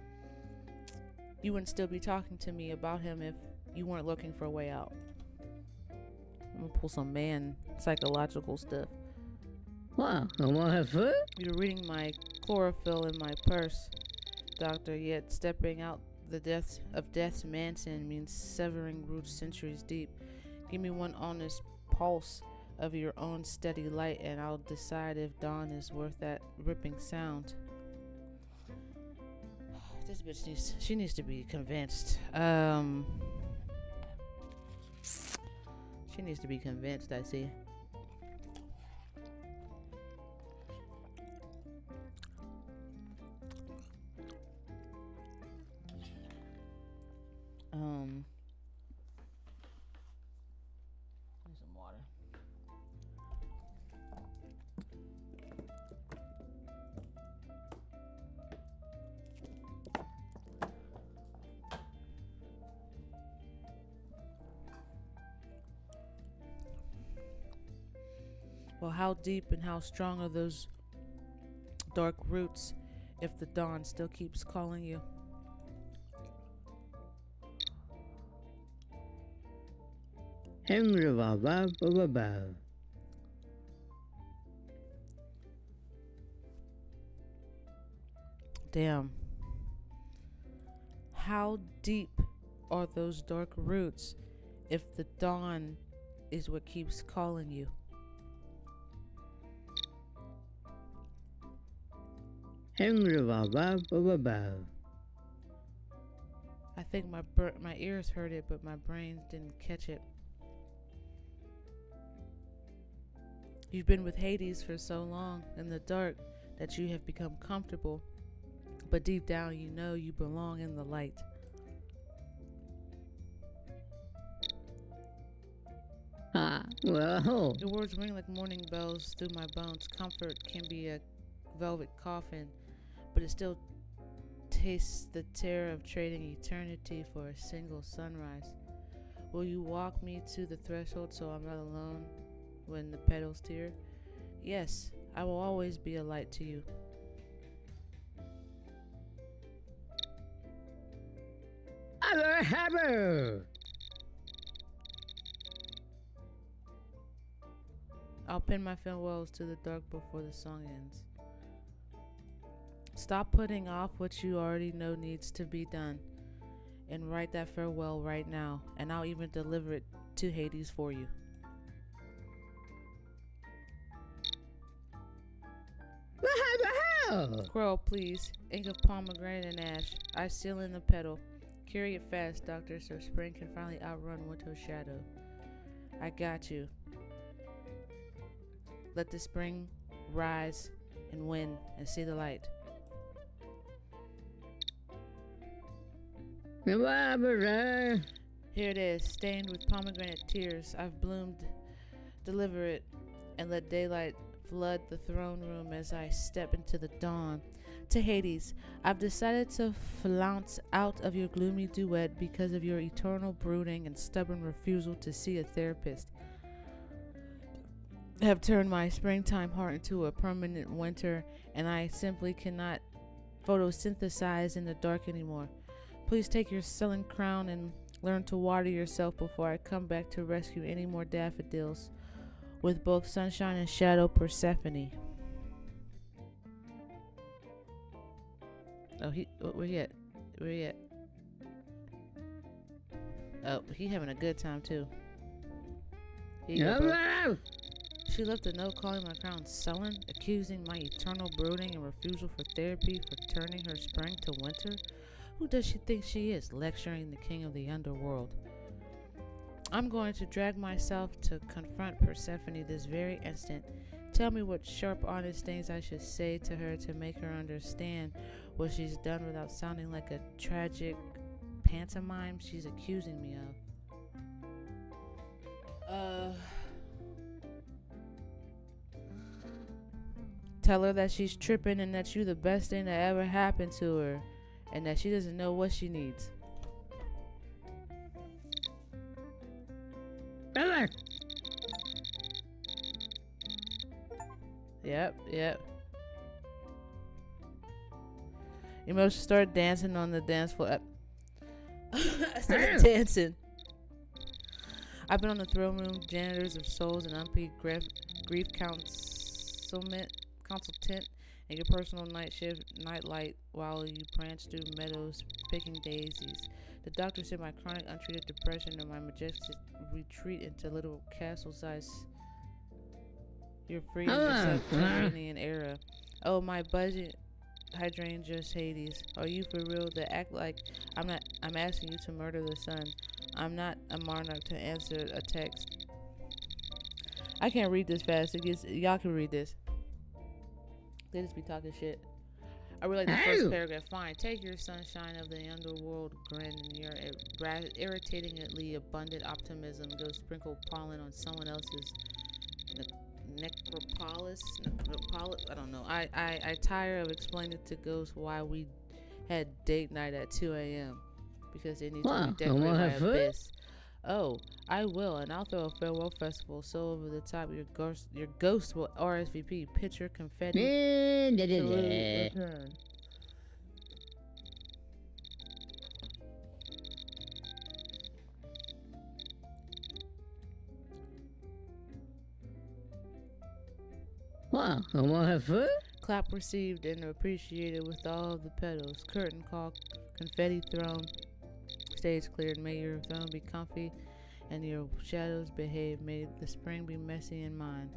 S1: you wouldn't still be talking to me about him if you weren't looking for a way out. I'm gonna pull some man psychological stuff.
S2: well, I want to have food?
S1: You're reading my chlorophyll in my purse, doctor, yet stepping out the depths of death's mansion means severing roots centuries deep. Give me one honest pulse of your own steady light and I'll decide if dawn is worth that ripping sound. This bitch needs to be convinced. She needs to be convinced, I see. Need some water. Well, how deep and how strong are those dark roots if the dawn still keeps calling you?
S2: Henry Baba Baba.
S1: Damn. How deep are those dark roots if the dawn is what keeps calling you?
S2: Henry Baba Baba.
S1: I think my ears heard it, but my brain didn't catch it. You've been with Hades for so long in the dark that you have become comfortable, but deep down you know you belong in the light.
S2: Well,
S1: Your words ring like morning bells through my bones. Comfort can be a velvet coffin, but it still tastes the terror of trading eternity for a single sunrise. Will you walk me to the threshold so I'm not alone when the petals tear? Yes, I will always be a light to you.
S2: Hammer.
S1: I'll pin my farewells to the dark before the song ends. Stop putting off what you already know needs to be done and write that farewell right now, and I'll even deliver it to Hades for you. Squirrel, please. Ink of pomegranate and ash. I seal in the petal. Carry it fast, doctor, so spring can finally outrun winter's shadow. I got you. Let the spring rise and win and see the light. Here it is, stained with pomegranate tears. I've bloomed. Deliver it and let daylight flood the throne room as I step into the dawn. To Hades, I've decided to flounce out of your gloomy duet because of your eternal brooding and stubborn refusal to see a therapist. I have turned my springtime heart into a permanent winter, and I simply cannot photosynthesize in the dark anymore. Please take your sullen crown and learn to water yourself before I come back to rescue any more daffodils. With both sunshine and shadow, Persephone. Oh, where he at? Where he at? Oh, he having a good time too. Here you go, bro. She left a note calling my crown sullen, accusing my eternal brooding and refusal for therapy for turning her spring to winter. Who does she think she is, lecturing the king of the underworld? I'm going to drag myself to confront Persephone this very instant. Tell me what sharp, honest things I should say to her to make her understand what she's done without sounding like a tragic pantomime she's accusing me of. Tell her that she's tripping and that you're the best thing that ever happened to her and that she doesn't know what she needs. Yep. Emotion started dancing on the dance floor. I started dancing. I've been on the throne room, janitors of souls, and unpaid grief consultant, and your personal night light while you prance through meadows picking daisies. The doctor said my chronic untreated depression and my majestic retreat into little castle size. You're free in the subterranean era. Oh, my budget hydrangeas Hades. Are you for real? To act like I'm asking you to murder the sun. I'm not a monarch to answer a text. I can't read this fast. Y'all can read this. They just be talking shit. I really like the first paragraph. Fine, take your sunshine of the underworld grin and your irritatingly abundant optimism. Go sprinkle pollen on someone else's necropolis. I don't know. I tire of explaining to ghosts why we had date night at 2 a.m. because they need to redecorate my abyss. Oh, I will, and I'll throw a farewell festival so over the top your ghost will RSVP. Picture confetti. Return.
S2: Wow, I want to have fun?
S1: Clap received and appreciated with all of the petals. Curtain call, confetti thrown. Stage cleared. May your throne be comfy and your shadows behave. May the spring be messy in mine.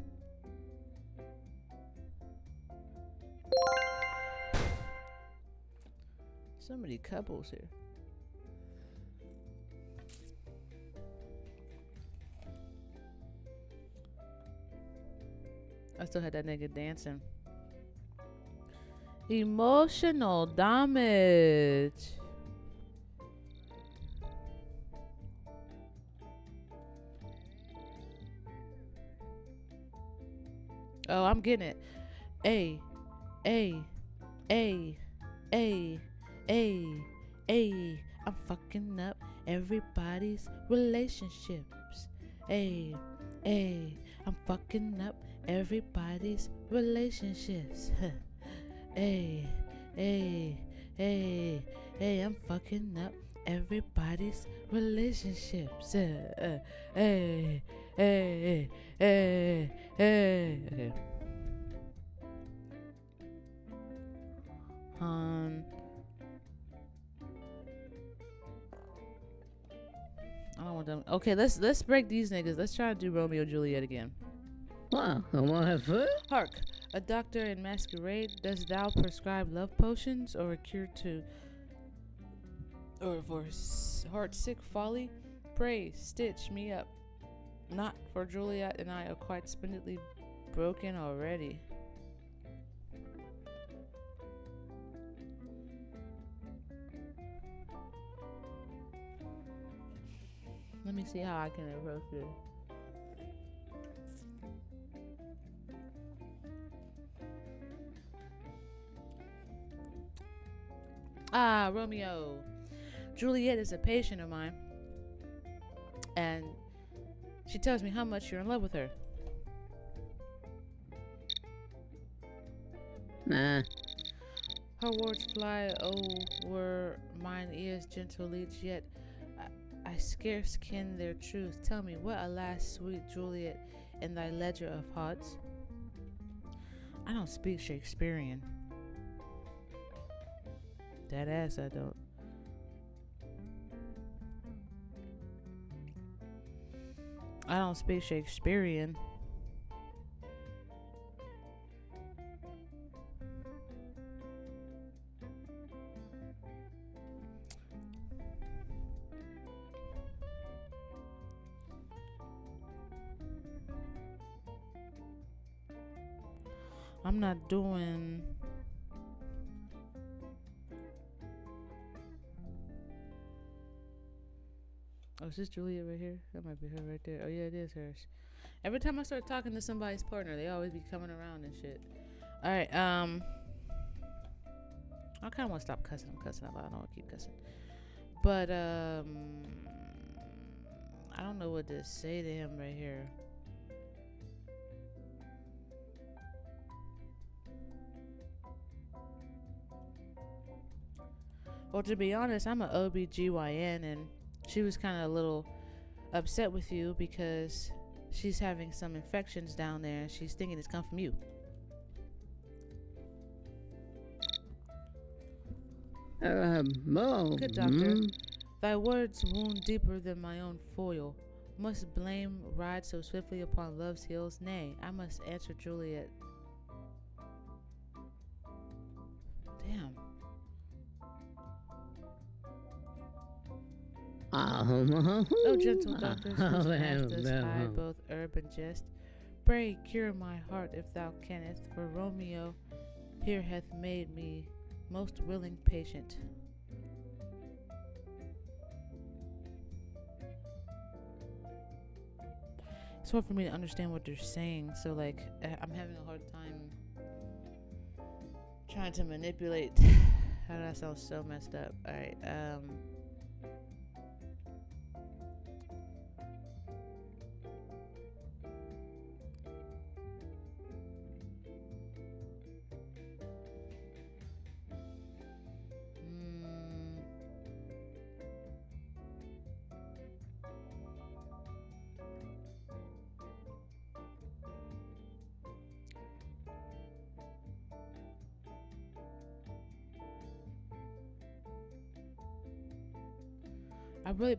S1: So many couples here. I still had that nigga dancing. Emotional damage. Oh, I'm getting it. A, I'm fucking up everybody's relationships. I'm fucking up everybody's relationships. I'm fucking up everybody's relationships. Okay. I don't want them. Okay, let's break these niggas. Let's try to do Romeo and Juliet again.
S2: Wow, I want to have fun?
S1: Hark, a doctor in masquerade. Dost thou prescribe love potions or a cure to, or for heart sick folly? Pray, stitch me up. Not for Juliet and I are quite splendidly broken already. Let me see how I can approach this. Ah, Romeo. Juliet is a patient of mine. And she tells me how much you're in love with her.
S2: Nah.
S1: Her words fly over mine ears, gentle leech, yet I scarce ken their truth. Tell me, what alas, sweet Juliet, in thy ledger of hearts? I don't speak Shakespearean. That ass, I don't. I don't speak Shakespearean. I'm not doing. Oh, is this Juliet right here? That might be her right there. Oh, yeah, it is hers. Every time I start talking to somebody's partner, they always be coming around and shit. All right, I kind of want to stop cussing. I'm cussing out loud. I don't want to keep cussing. But, I don't know what to say to him right here. Well, to be honest, I'm an OBGYN, and she was kind of a little upset with you because she's having some infections down there, and she's thinking it's come from you. Good doctor. Thy words wound deeper than my own foil. Must blame ride so swiftly upon love's heels? Nay, I must answer Juliet. Damn. Oh, gentle doctors, whose masters hide both herb and jest, pray cure my heart if thou canst, for Romeo here hath made me most willing patient. It's hard for me to understand what they're saying, so like I'm having a hard time trying to manipulate. How did that sound so messed up? All right.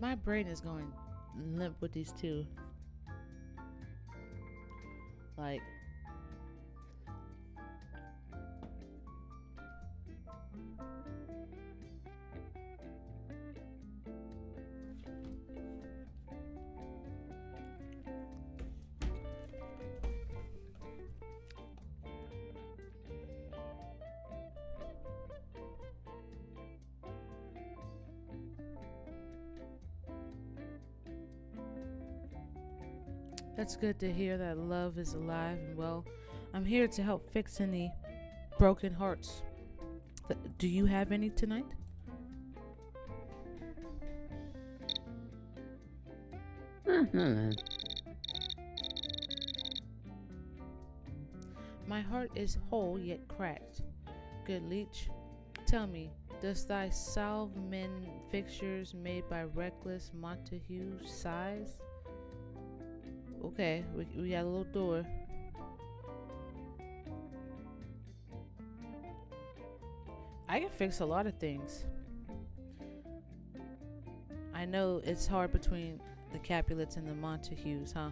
S1: My brain is going limp with these two. Like, that's good to hear that love is alive and well. I'm here to help fix any broken hearts. Do you have any tonight? My heart is whole yet cracked. Good leech, tell me, does thy salve mend fixtures made by reckless Montague sighs? Okay, we got a little door. I can fix a lot of things. I know it's hard between the Capulets and the Montagues, huh?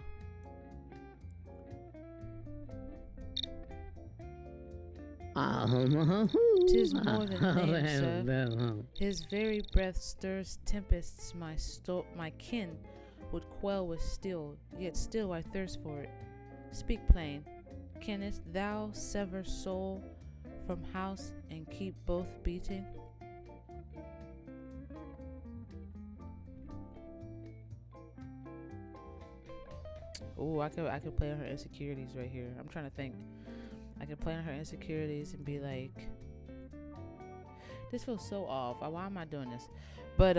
S1: Tis more than name, sir. His very breath stirs tempests my kin would quell with steel, yet still I thirst for it. Speak plain, canst thou sever soul from house and keep both beating? Oh, I could play on her insecurities right here. I'm trying to think. I could play on her insecurities and be like, this feels so off. Why am I doing this? But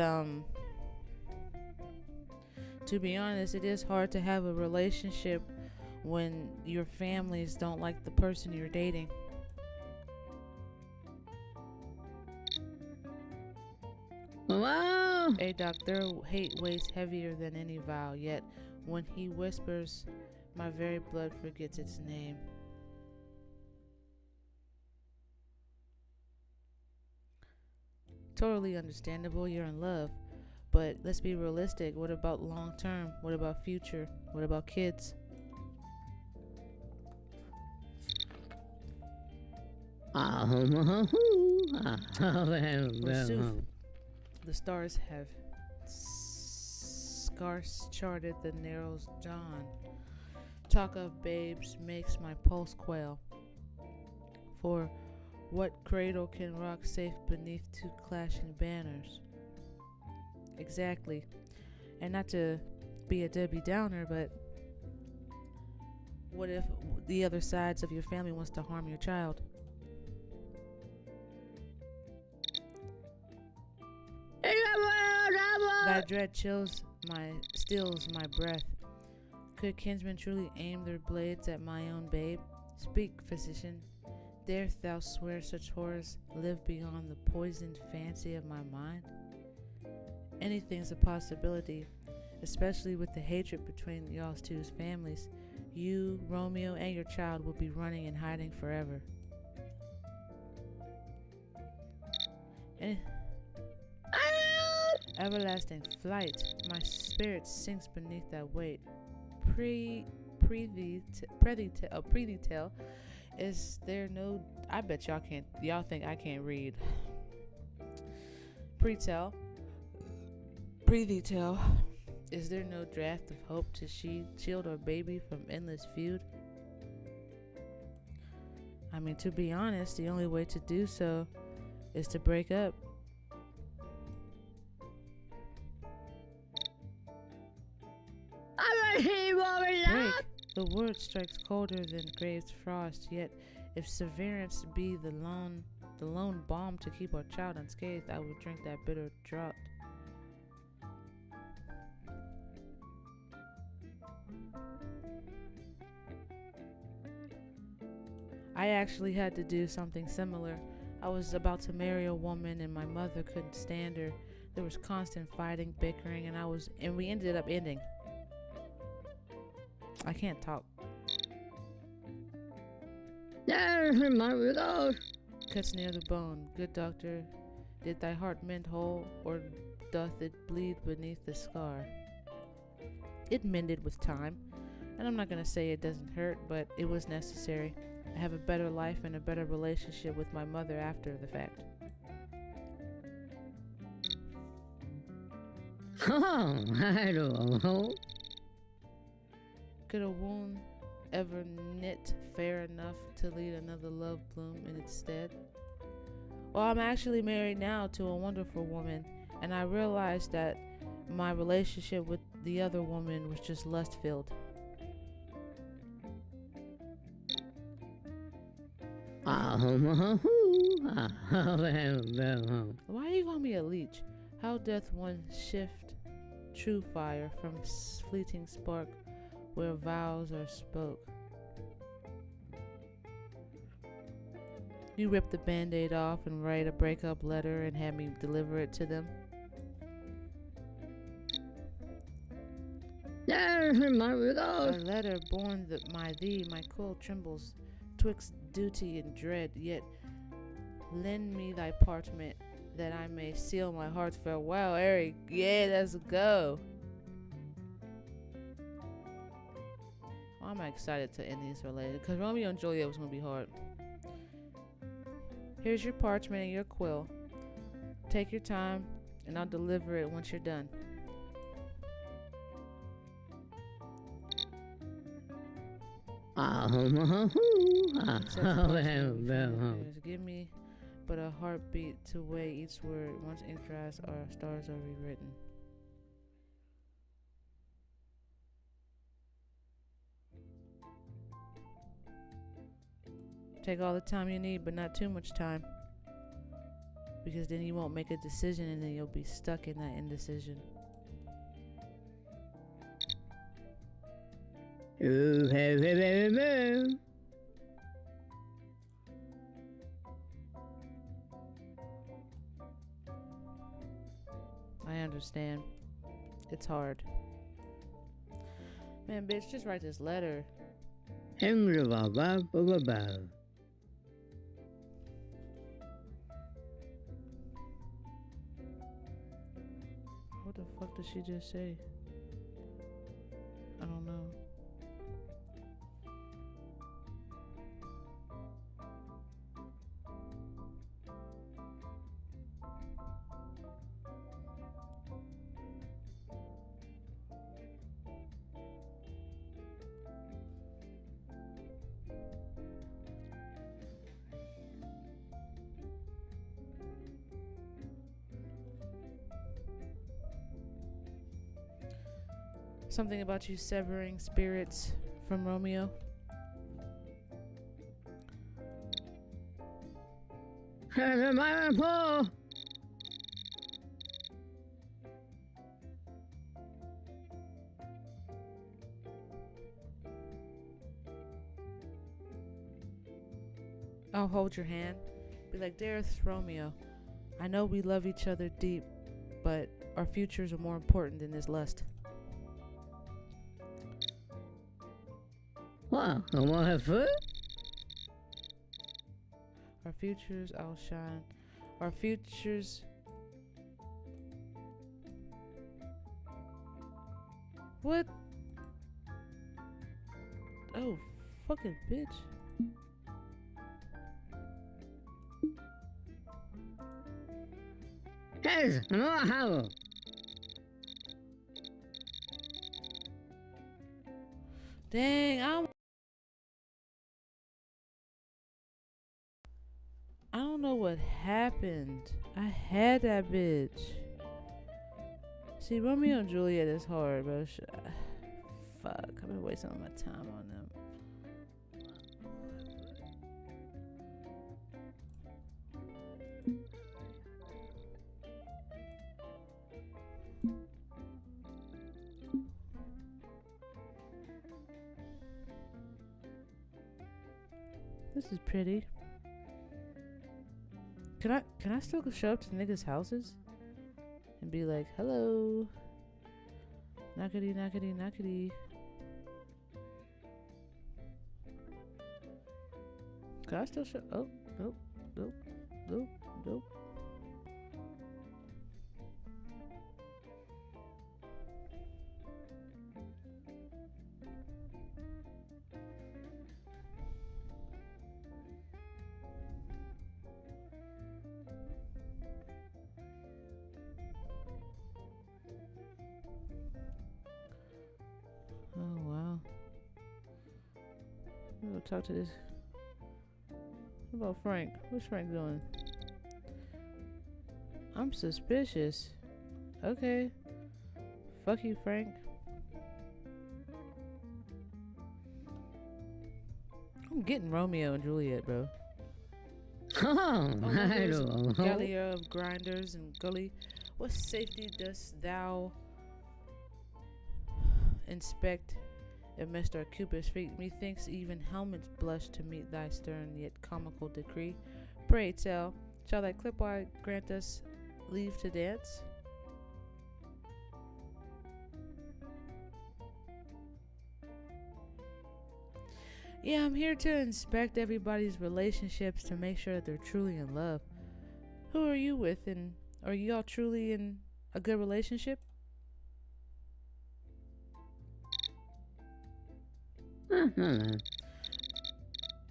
S1: to be honest, it is hard to have a relationship when your families don't like the person you're dating.
S2: Wow.
S1: Their hate weighs heavier than any vow, yet when he whispers, my very blood forgets its name. Totally understandable, you're in love. But let's be realistic. What about long term? What about future? What about kids? Forsooth, the stars have scarce charted the narrow dawn. Talk of babes makes my pulse quail. For what cradle can rock safe beneath two clashing banners? Exactly. And not to be a Debbie Downer, but what if the other sides of your family wants to harm your child? Thy dread stills my breath. Could kinsmen truly aim their blades at my own babe? Speak, physician. Darest thou swear such horrors live beyond the poisoned fancy of my mind? Anything's a possibility, especially with the hatred between y'all's two families. You, Romeo, and your child will be running and hiding forever. And everlasting flight, my spirit sinks beneath that weight. Prithee tell, is there no? I bet y'all can't. Y'all think I can't read. Prithee tell, is there no draught of hope to shield our baby from endless feud? I mean, to be honest, the only way to do so is to break up. Break. The word strikes colder than grave's frost, yet if severance be the lone balm to keep our child unscathed, I would drink that bitter draught. I actually had to do something similar. I was about to marry a woman and my mother couldn't stand her. There was constant fighting, bickering, and we ended up ending. I can't talk. Cuts near the bone. Good doctor, did thy heart mend whole, or doth it bleed beneath the scar? It mended with time, and I'm not gonna say it doesn't hurt, but it was necessary. I have a better life and a better relationship with my mother after the fact.
S2: I don't know.
S1: Could a wound ever knit fair enough to lead another love bloom in its stead? Well, I'm actually married now to a wonderful woman, and I realized that my relationship with the other woman was just lust-filled. Why you call me a leech? How doth one shift true fire from fleeting spark where vows are spoke? You rip the band-aid off and write a breakup letter and have me deliver it to them? A letter born by thee, my quill trembles twixt duty and dread, yet lend me thy parchment that I may seal my heart's farewell. Eric, yeah, let's go. Well, I'm excited to end these related because Romeo and Juliet was going to be hard. Here's your parchment and your quill. Take your time and I'll deliver it once you're done. Give me but a heartbeat to weigh each word. Once ink dries, our stars are rewritten. Take all the time you need, but not too much time. Because then you won't make a decision and then you'll be stuck in that indecision. I understand. It's hard. Man, bitch, just write this letter.
S2: Angry Baba Baba.
S1: What the fuck did she just say? I don't know. Something about you severing spirits from Romeo.
S2: My Paul.
S1: I'll hold your hand. Be like, dearest Romeo, I know we love each other deep, but our futures are more important than this lust.
S2: What? I want to have food?
S1: Our futures outshine. Our futures. What? Oh, fucking bitch.
S2: Yes, I'm not how.
S1: Dang, I don't know what happened. I had that bitch. See, Romeo and Juliet is hard, bro. Fuck, I've been wasting all my time on them. This is pretty. Can I still show up to niggas' houses and be like, hello, knockety knockety knockety? Can I still show? Oh, nope, nope, nope, nope. Oh wow. I'm gonna talk to this. What about Frank? What's Frank doing? I'm suspicious. Okay. Fuck you, Frank. I'm getting Romeo and Juliet, bro.
S2: Oh, I
S1: there's
S2: don't know.
S1: Gallia of grinders and gully. What safety dost thou inspect amidst our Cupid's feet? Methinks even helmets blush to meet thy stern yet comical decree. Pray tell, shall thy clip-eye grant us leave to dance? Yeah, I'm here to inspect everybody's relationships to make sure that they're truly in love. Who are you with, and are you all truly in a good relationship?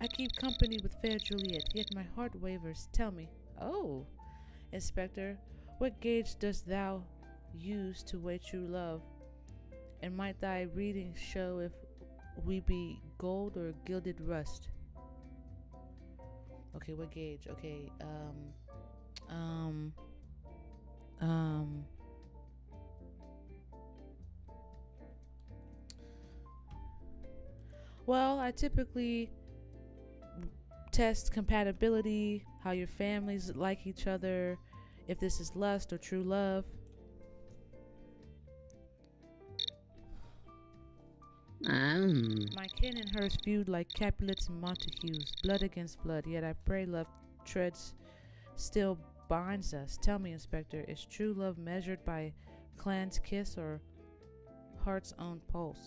S1: I keep company with fair Juliet, yet my heart wavers. Tell me, oh, Inspector, what gauge dost thou use to weigh true love? And might thy reading show if we be gold or gilded rust? Okay, what gauge? Okay, well, I typically test compatibility, how your families like each other, if this is lust or true love. My kin and hers feud like Capulets and Montagues, blood against blood, yet I pray love treads still binds us? Tell me, Inspector, is true love measured by clan's kiss or heart's own pulse?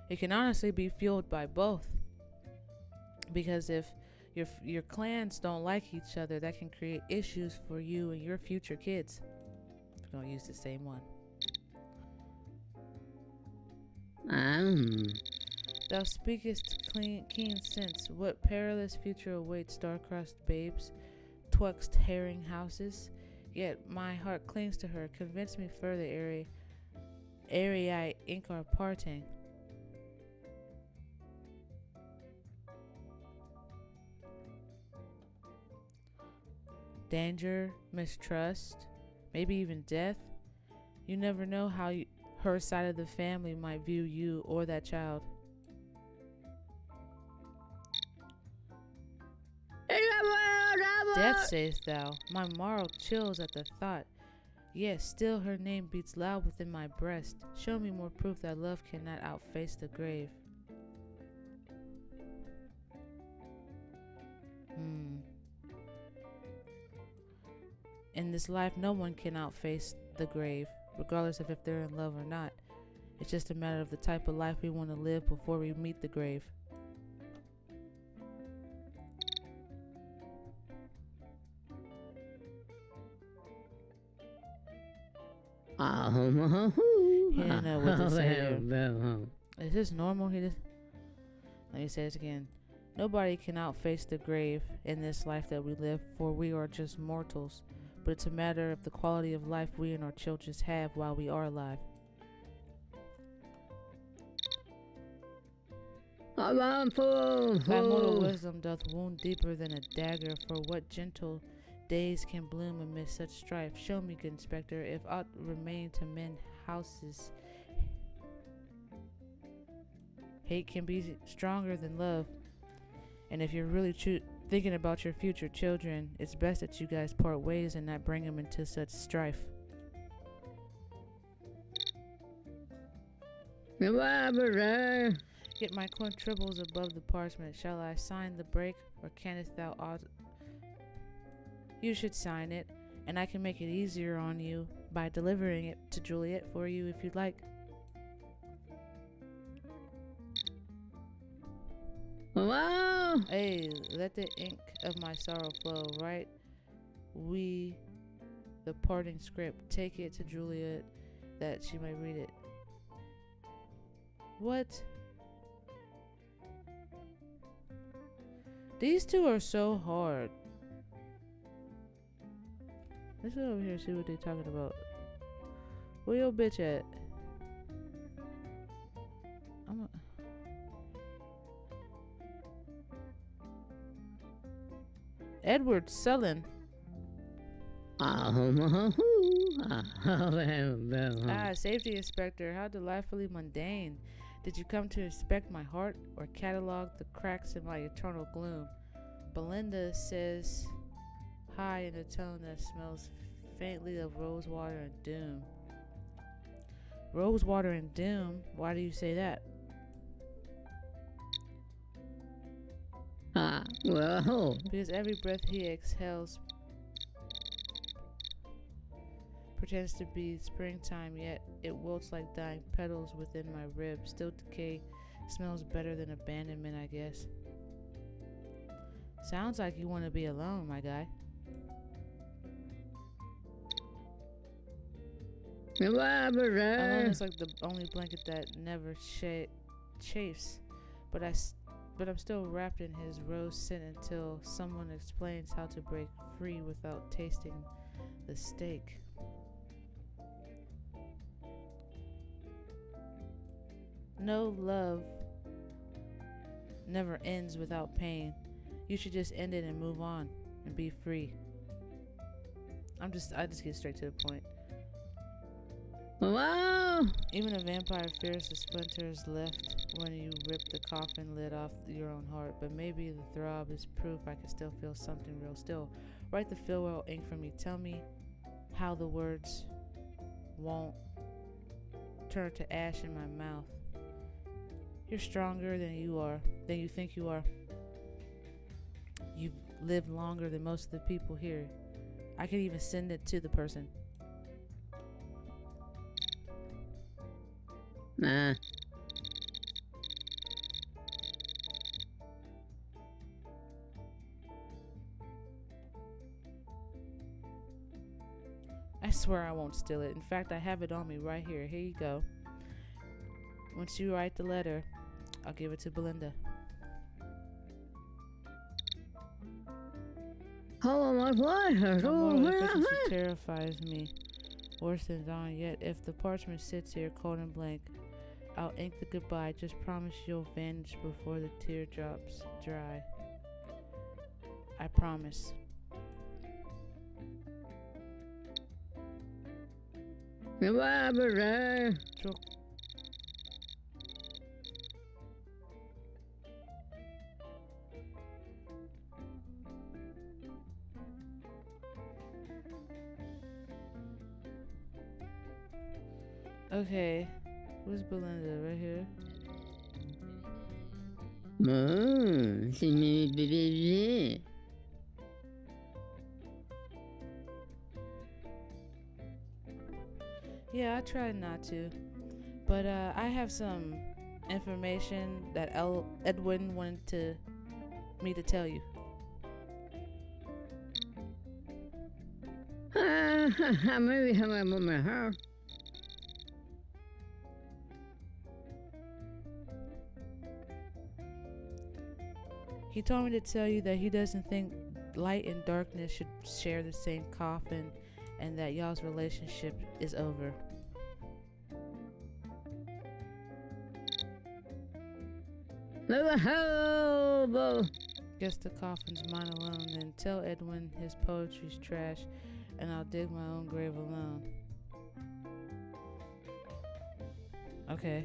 S1: It can honestly be fueled by both. Because if your clans don't like each other, that can create issues for you and your future kids. If you're gonna use the same one. Thou speakest keen sense. What perilous future awaits star-crossed babes, twixt herring houses? Yet my heart clings to her. Convince me further, ere I ink our parting. Danger, mistrust, maybe even death. You never know how her side of the family might view you or that child. Death, sayest thou? My marrow chills at the thought. Yes, still her name beats loud within my breast. Show me more proof that love cannot outface the grave. In this life, no one can outface the grave, regardless of if they're in love or not. It's just a matter of the type of life we want to live before we meet the grave. He didn't know what to say there. Is this normal? Let me say this again. Nobody can outface the grave in this life that we live, for we are just mortals. But it's a matter of the quality of life we and our children have while we are alive. Thy mortal wisdom doth wound deeper than a dagger, for what gentle days can bloom amidst such strife? Show me, good Inspector, if aught remain to mend houses. Hate can be stronger than love. And if you're really thinking about your future children, it's best that you guys part ways and not bring them into such strife. Get my quintuplets above the parchment. Shall I sign the break, or canst thou You should sign it, and I can make it easier on you by delivering it to Juliet for you if you'd like.
S2: Wow!
S1: Hey, let the ink of my sorrow flow, right? We, the parting script, take it to Juliet that she may read it. What? These two are so hard. Let's go over here and see what they're talking about. Where your bitch at? Edward Sullen. Safety Inspector, how delightfully mundane. Did you come to inspect my heart or catalog the cracks in my eternal gloom? Belinda says hi in a tone that smells faintly of rosewater and doom. Rosewater and doom? Why do you say that?
S2: Well,
S1: because every breath he exhales pretends to be springtime, yet it wilts like dying petals within my ribs. Still decay smells better than abandonment, I guess. Sounds like you want to be alone, my guy. Alone is like the only blanket that never chafes, but I'm still wrapped in his rose scent until someone explains how to break free without tasting the steak. No love never ends without pain. You should just end it and move on and be free. I just get straight to the point.
S2: wow!
S1: Even a vampire fears the splinters left when you rip the coffin lid off your own heart, but maybe the throb is proof I can still feel something real still. Write the farewell ink for me. Tell me how the words won't turn to ash in my mouth. You're stronger than you think you are. You've lived longer than most of the people here. I could even send it to the person.
S2: Nah.
S1: I swear I won't steal it. In fact, I have it on me right here. Here you go. Once you write the letter, I'll give it to Belinda.
S2: How much life?
S1: My moral efficiency terrifies me worse than Dawn, yet if the parchment sits here cold and blank, I'll ink the goodbye. Just promise you'll vanish before the teardrops dry. I promise.
S2: Goodbye, brother.
S1: Okay, where's Belinda? Right here.
S2: C'est mes bébés.
S1: Yeah, I tried not to, but I have some information that Edwin wanted me to tell you.
S2: Maybe have a moment here.
S1: He told me to tell you that he doesn't think light and darkness should share the same coffin and that y'all's relationship is over.
S2: Guess
S1: the coffin's mine alone, then tell Edwin his poetry's trash and I'll dig my own grave alone. Okay.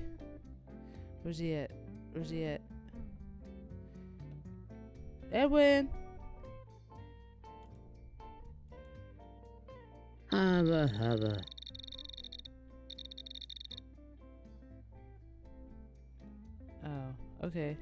S1: Where's he at? Edwin!
S2: Haba.
S1: Oh, okay.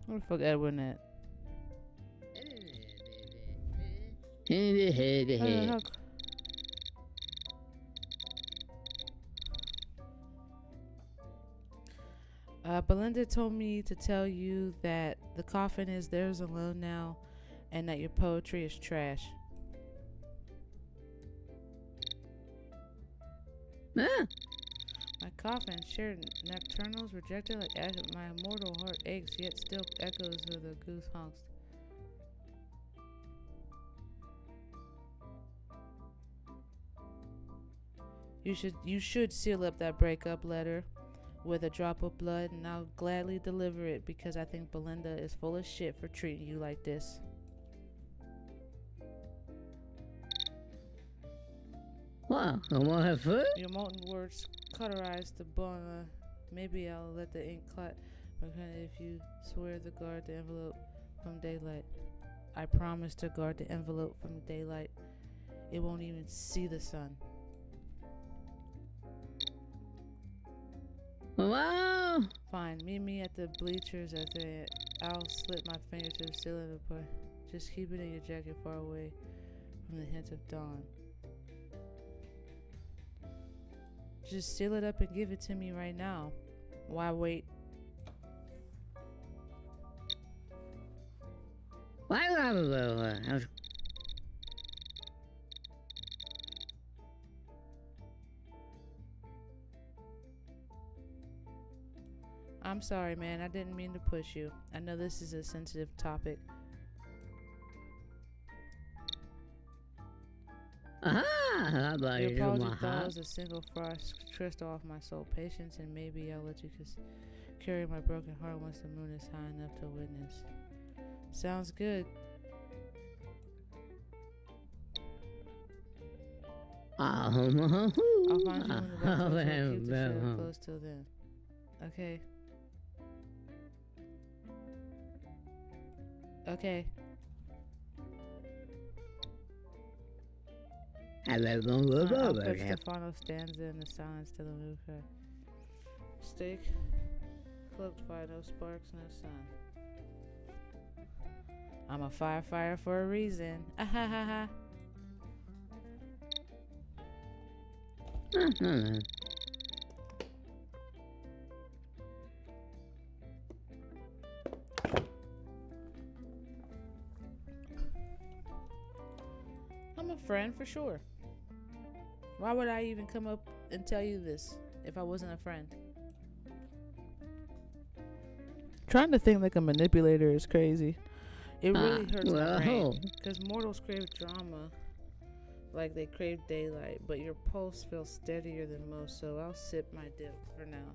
S1: Where the fuck Edwin at? Belinda told me to tell you that the coffin is theirs alone now and that your poetry is trash. My coffin, shared nocturnals rejected like ash. My immortal heart aches, yet still echoes of the goose honks. You should seal up that breakup letter with a drop of blood, and I'll gladly deliver it because I think Belinda is full of shit for treating you like this.
S2: Wow, I want to have food?
S1: Your molten words cauterize the bone. Maybe I'll let the ink clot if you swear to guard the envelope from daylight. I promise to guard the envelope from daylight. It won't even see the sun.
S2: Wow.
S1: Fine, meet me at the bleachers I'll slip my fingertips, seal it apart. Just keep it in your jacket far away from the hint of dawn. Just seal it up and give it to me right now. Why wait? I'm sorry, man. I didn't mean to push you. I know this is a sensitive topic.
S2: Aha!
S1: Your
S2: Habari
S1: apology
S2: Maha.
S1: thaws a single frost crystal off my soul patience, and maybe I'll let you carry my broken heart once the moon is high enough to witness. Sounds good. I'll find you when the box will keep the shit close till then. Okay. Okay. I'll put the final stanza in the silence till the moon cry. Steak, cloaked by no sparks, no sun. I'm a firefighter for a reason. Ah ha ha ha. I'm a friend for sure. Why would I even come up and tell you this if I wasn't a friend? Trying to think like a manipulator is crazy. It really hurts my brain because mortals crave drama like they crave daylight, but your pulse feels steadier than most, so I'll sip my dip for now.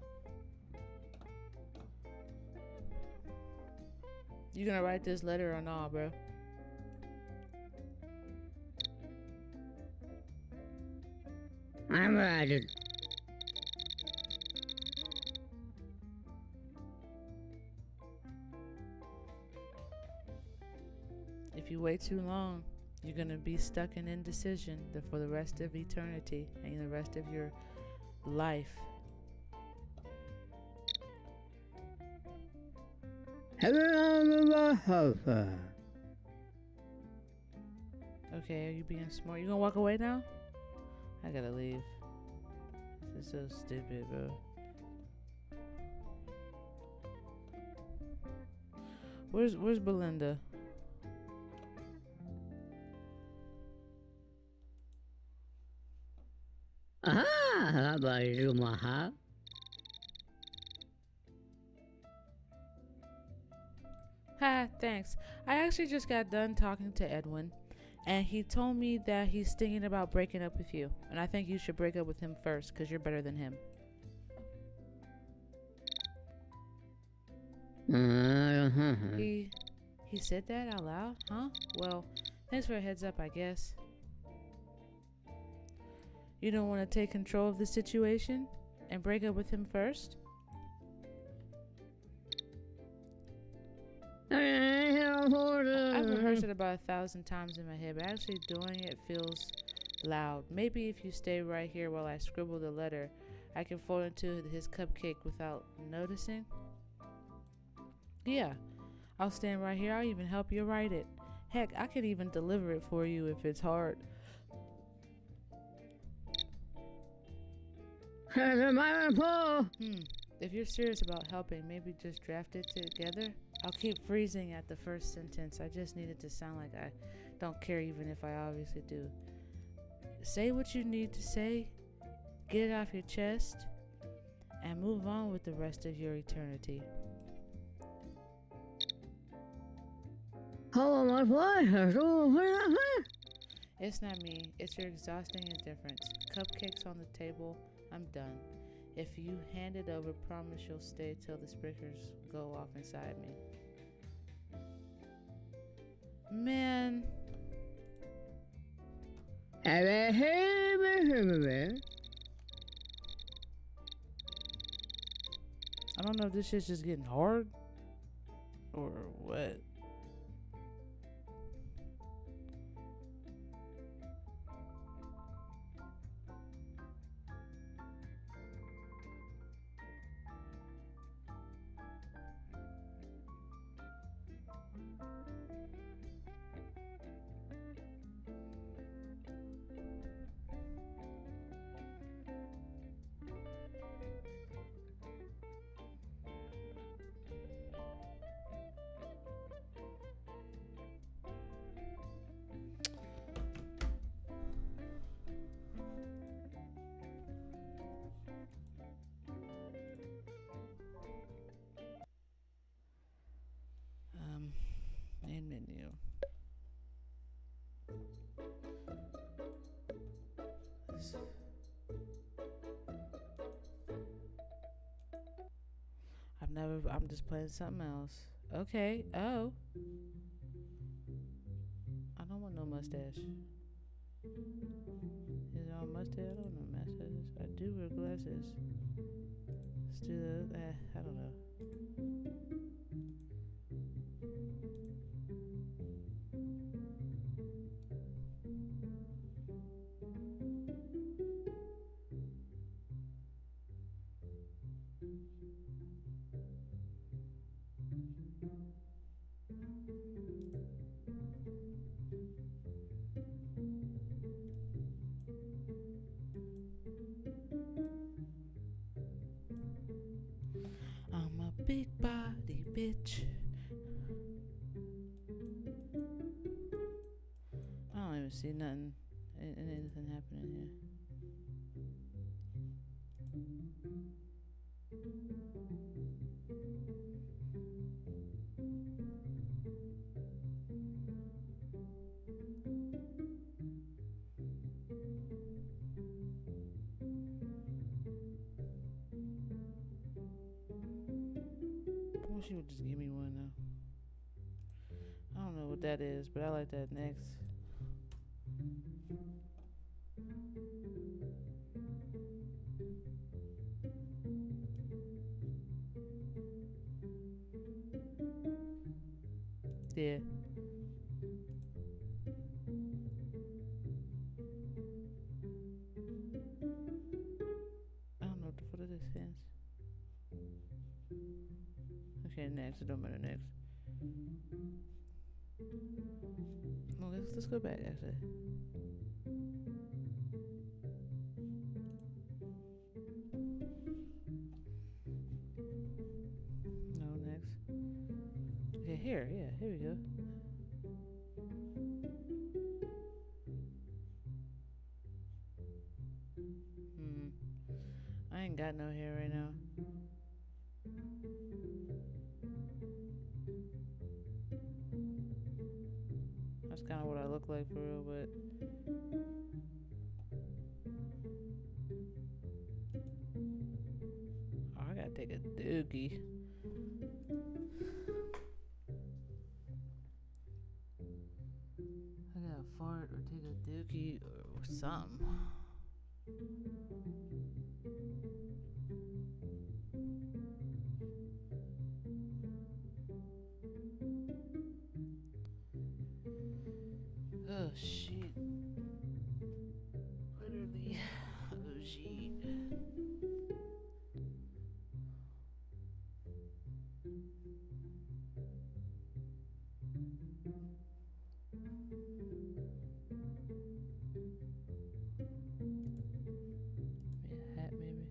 S1: You gonna write this letter or not, bro?
S2: I'm writing.
S1: If you wait too long, you're gonna be stuck in indecision for the rest of eternity and the rest of your life. Okay, are you being smart? You gonna walk away now? I gotta leave. This is so stupid, bro. Where's Belinda?
S2: Habari Maha.
S1: Ha, thanks. I actually just got done talking to Edwin, and he told me that he's thinking about breaking up with you, and I think you should break up with him first, because you're better than him. He said that out loud? Huh? Well, thanks for a heads up, I guess. You don't want to take control of the situation and break up with him first? I've rehearsed it about 1,000 times in my head, but actually doing it feels loud. Maybe if you stay right here while I scribble the letter, I can fold into his cupcake without noticing. Yeah, I'll stand right here. I'll even help you write it. Heck, I could even deliver it for you if it's hard. If you're serious about helping, maybe just draft it together. I'll keep freezing at the first sentence. I just need it to sound like I don't care, even if I obviously do. Say what you need to say, get it off your chest, and move on with the rest of your eternity. It's not me. It's your exhausting indifference. Cupcakes on the table. I'm done. If you hand it over, promise you'll stay till the sprinklers go off inside me. Man. I don't know if this shit's just getting hard or what. never. I'm just playing something else. Okay. Oh, I don't want no mustache. Is it on mustache? I don't know mustaches. I do wear glasses. Let's do the. I don't know. I'm a big body bitch. I don't even see nothing. Anything happening here. I wish you would just give me one though. I don't know what that is, but I like that next. Yeah. I don't know what the fuck it is. Hands. Okay, next. It don't matter next. Well, let's go back actually. No, next. Okay, here we go. I ain't got no hair right now. That's kind of what I look like for real, but oh, I gotta take a dookie. I gotta fart or take a dookie or something. Oh shit. Literally. Oh shit. A hat maybe.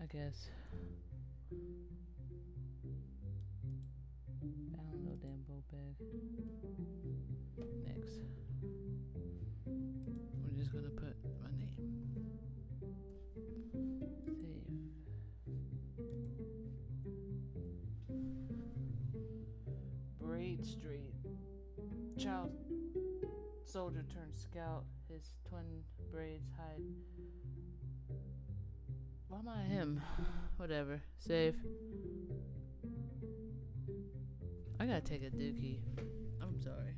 S1: I guess. I don't know, damn boat bag. Next. We're just gonna put my name. Save. Braid straight. Child soldier turned scout. His twin braids hide. Why am I him? Whatever. Save. I gotta take a dookie. I'm sorry.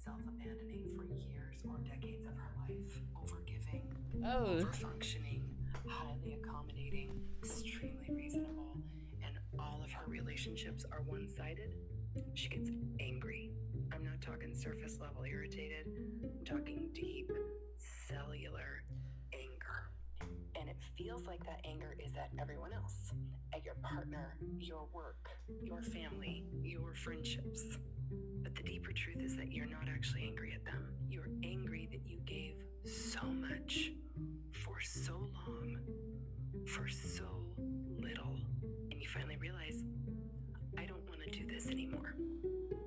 S3: self-abandoning for years or decades of her life, overgiving,
S1: Oh.
S3: overfunctioning, highly accommodating, extremely reasonable, and all of her relationships are one-sided, she gets angry. I'm not talking surface level irritated, I'm talking deep, cellular anger. And it feels like that anger is at everyone else, at your partner, your work, your family, your friendships. But the deeper truth is that you're not actually angry at them. You're angry that you gave so much for so long for so little. And you finally realize, I don't want to do this anymore.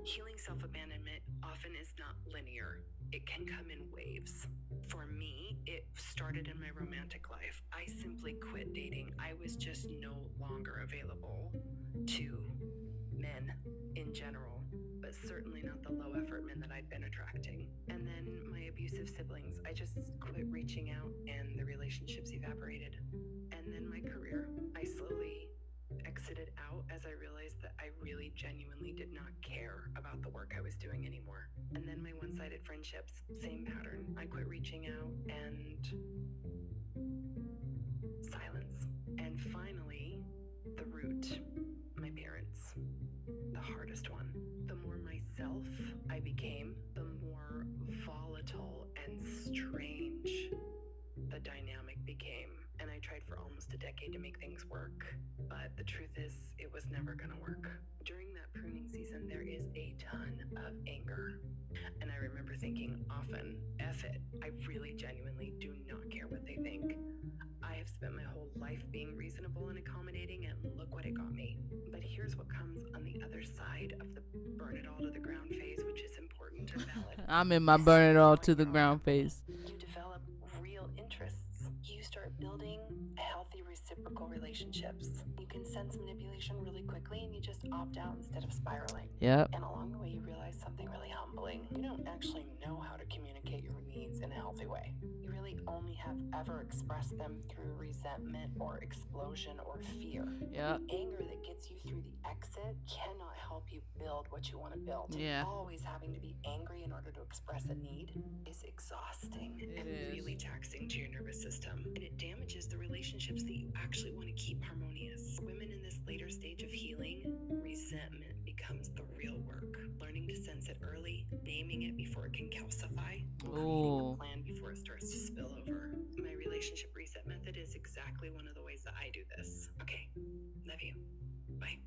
S3: Healing self-abandonment often is not linear. It can come in waves. For me, it started in my romantic life. I simply quit dating. I was just no longer available to men in general, but certainly not the low effort men that I'd been attracting. And then my abusive siblings, I just quit reaching out and the relationships evaporated. And then my career, I slowly exited out as I realized that I really genuinely did not care about the work I was doing anymore. And then my one-sided friendships, same pattern. I quit reaching out and silence. And finally, the root, my parents, the hardest one. The more myself I became, the more volatile and strange the dynamic became. And I tried for almost a decade to make things work, but the truth is, it was never gonna work. During that pruning season, there is a ton of anger. And I remember thinking often, F it, I really genuinely do not care what they think. I have spent my whole life being reasonable and accommodating, and look what it got me. But here's what comes on the other side of the burn it all to the ground phase, which is important and valid.
S1: I'm in my burn it all to the ground phase.
S3: You develop real interests. You start building healthy reciprocal relationships. You can sense manipulation really quickly and you just opt out instead of spiraling.
S1: Yep.
S3: And along the way, you realize something really humbling. You don't actually know how to communicate your needs in a healthy way. You really only have ever expressed them through resentment or explosion or fear.
S1: Yep.
S3: The anger that gets you through the exit cannot help you build what you want to build.
S1: Yeah.
S3: Always having to be angry in order to express a need is exhausting and really taxing to your nervous system. And it damages the relationships that you actually want to keep harmonious. For women in this later stage of healing, resentment becomes the real work. Learning to sense it early, naming it before it can calcify, and creating a plan before it starts to spill over. My relationship reset method is exactly one of the ways that I do this. Okay, love you. Bye.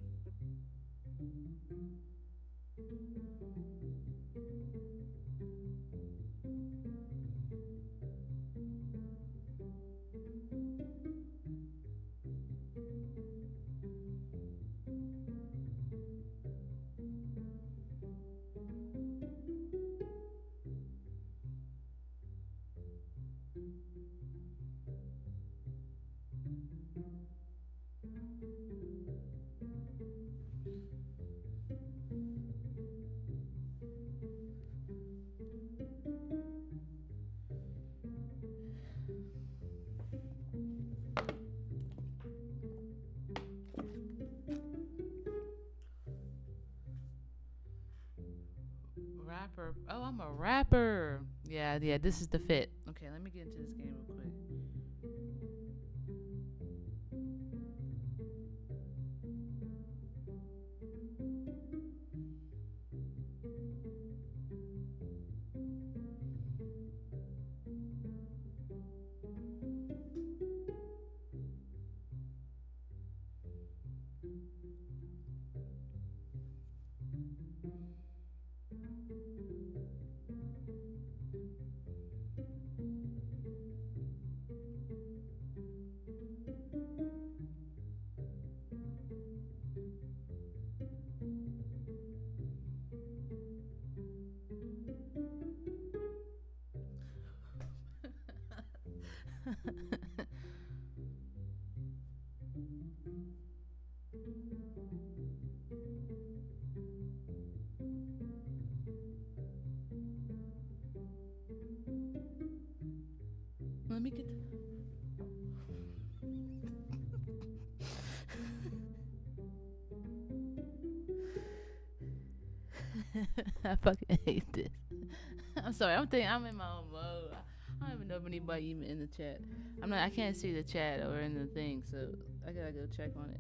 S1: Rapper. Oh, I'm a rapper. Yeah, this is the fit. Okay, let me get into this game real quick. Let me get. I fucking hate this. I'm sorry. I'm in my own mode. I don't even know if anybody even in the chat. I can't see the chat or in the thing, so I gotta go check on it.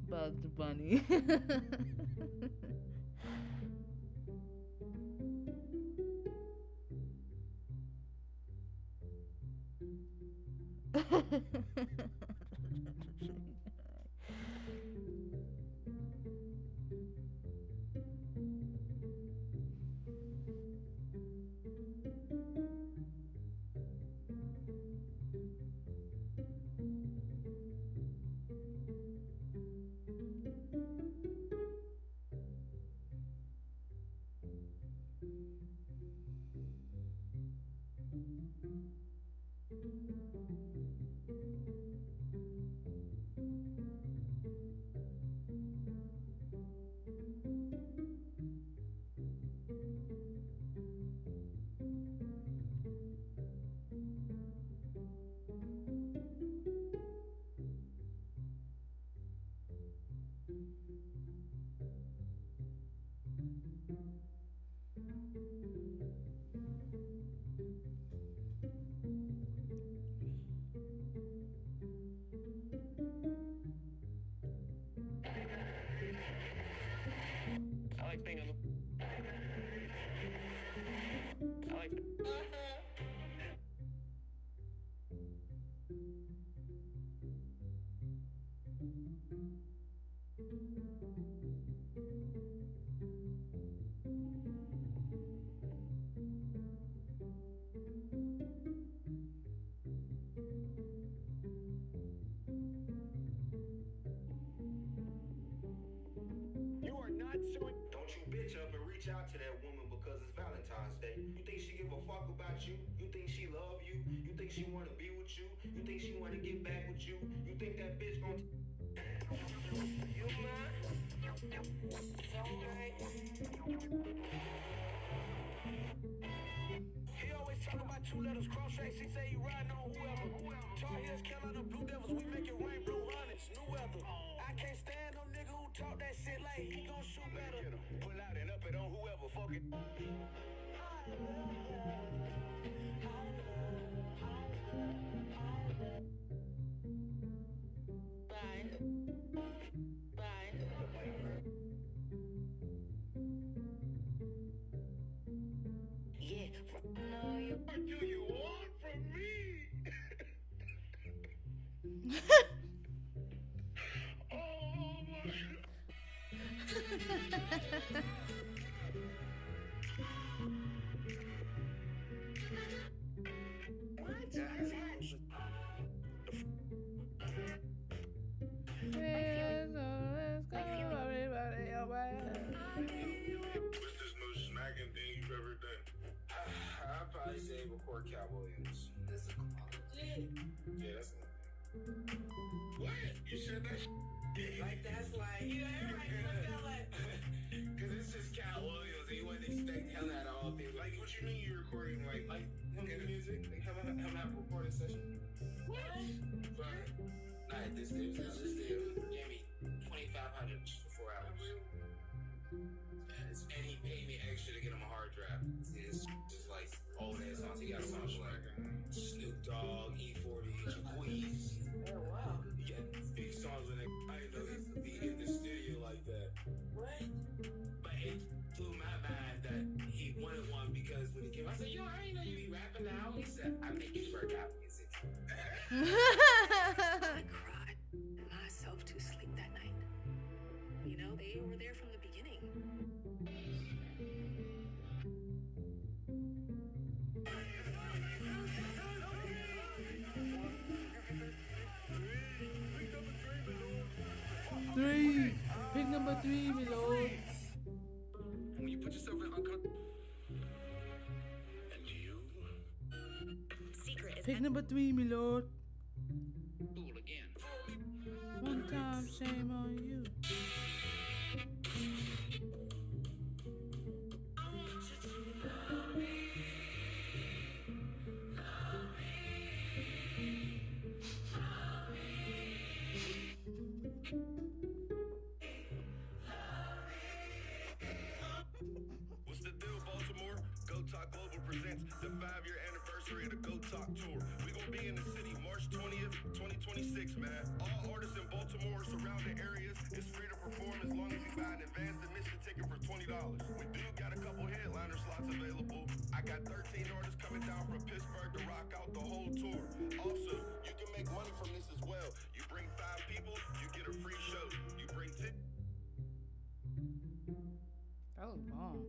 S1: Bugs Bunny.
S4: I like being a I like You are not suing.
S5: Don't you bitch up and reach out to that woman because it's Valentine's Day. You think she give a fuck about you? You think she love you? You think she wanna be with you? You think she wanna get back with you? You think that bitch gonna you mind? It's alright. He always talk about two letters, cross tracks. He say he riding on whoever. Tar Heels, Carolina Blue Devils, we make it rain, blue runners, new weather. I can't stand no nigga who talk that shit like he gon' shoot better. Pull out and up it on whoever, fuck it. Yeah, no, you. What do you want from me? Oh my What's this most smacking thing you've ever done? I'd probably say record Cat Williams. That's a quality. Yeah, that's one thing. What? You said that? Like that's like, you know, everybody look at like, cause it's just Cat Williams and you wouldn't expect him out of all things. Like, what you mean you're recording like him in music? Like him have a recording session? What? Right. Nah, this dude gave me $2,500 for 4 hours. And he paid me extra to get him a hard drive. It's just like old ass songs. He got songs like Snoop Dogg, E40, Jacquees. Oh wow. He got big songs with it. I didn't know he used to be in the studio like that. Right. But it blew my mind that he wanted one because when he came, I said, yo, I didn't know you be rapping now. He said, I make it for rap music.
S3: I cried myself to sleep that night. You know, they were there from the beginning.
S1: Three. Pick number 3, my lord. Pick number 3, my lord.
S6: Fool again.
S1: One time, shame on you.
S5: What's the deal, Baltimore? Go Talk Global presents the 5-year anniversary of the Go Talk Tour. We gonna be in the city March 20th, 2026, man. All artists in Baltimore, surrounding areas, it's free to perform as long as you buy an advanced admission ticket for $20. We do got a couple headliner slots available. I got 13 artists coming down from Pittsburgh to rock out the whole tour. Also, you can make money from this as well. You bring 5 people, you get a free show. You bring 10.
S1: That was long.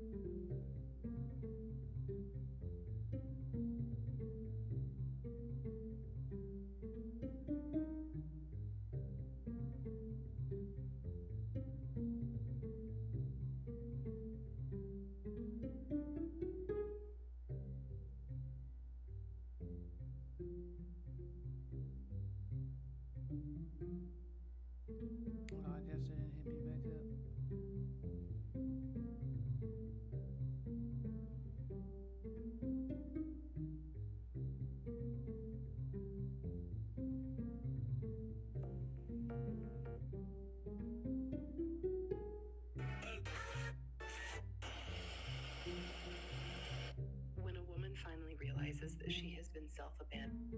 S1: Oh, I guess it didn't hit me back up.
S3: When a woman finally realizes that she has been self-abandoned,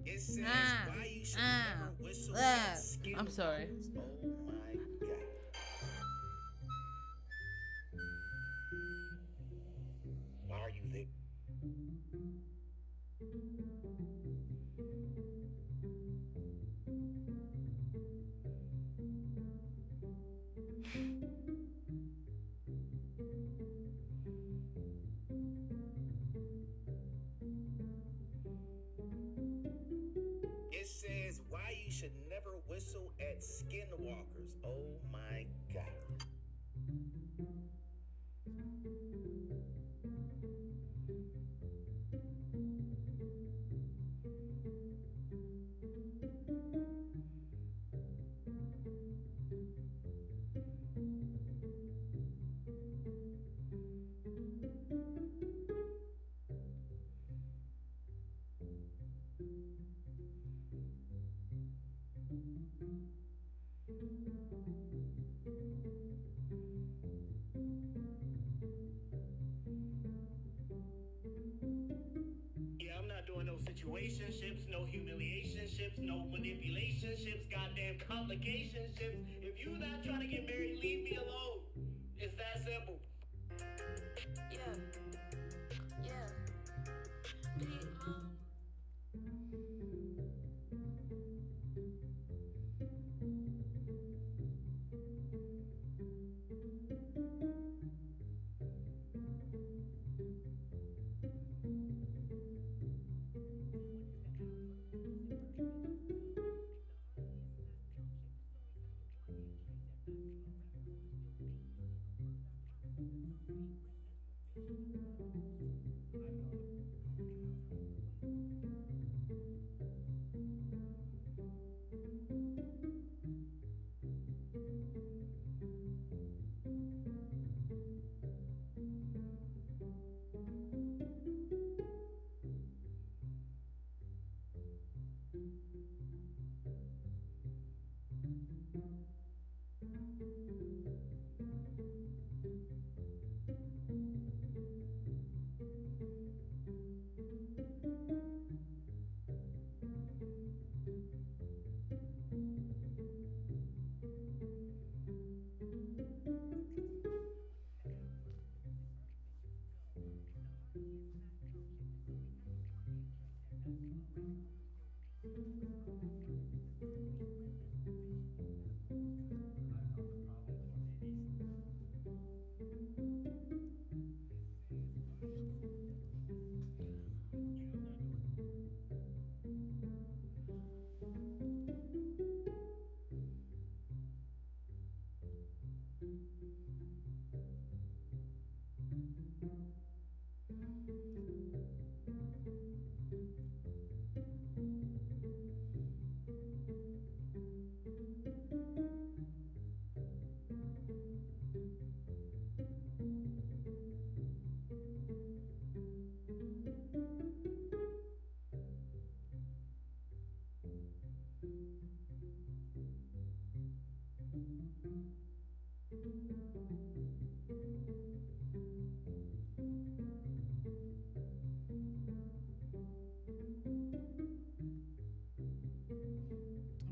S7: It says why you should never whistle
S1: look.
S7: at skin
S1: I'm sorry.
S7: walls. Oh my god. Why are you there? It says why you should never whistle at skinwalkers. Oh my god. Yeah, I'm not doing no situationships, no humiliationships.
S8: ships, no manipulation ships, goddamn complication ships. If you not trying to get married, leave me alone. It's that simple.
S9: Yeah. Yeah.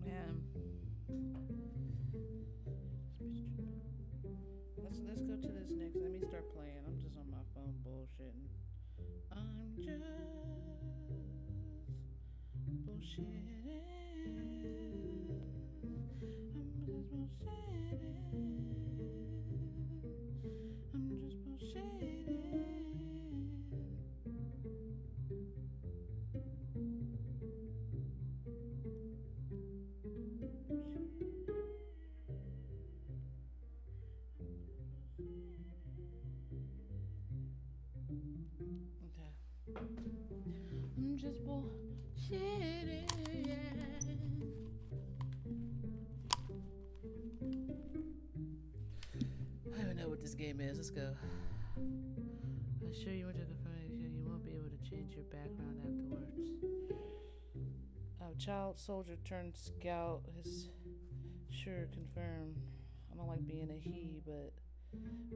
S1: Man. Let's go to this next. Let me start playing. I'm just on my phone bullshitting. I'm just bullshitting. I'm just bullshitting. I'm just bullshitting. I don't even know what this game is. Let's go. I assure you went to confirmation. You won't be able to change your background afterwards. Child soldier turned scout has sure confirmed. I don't like being a he, but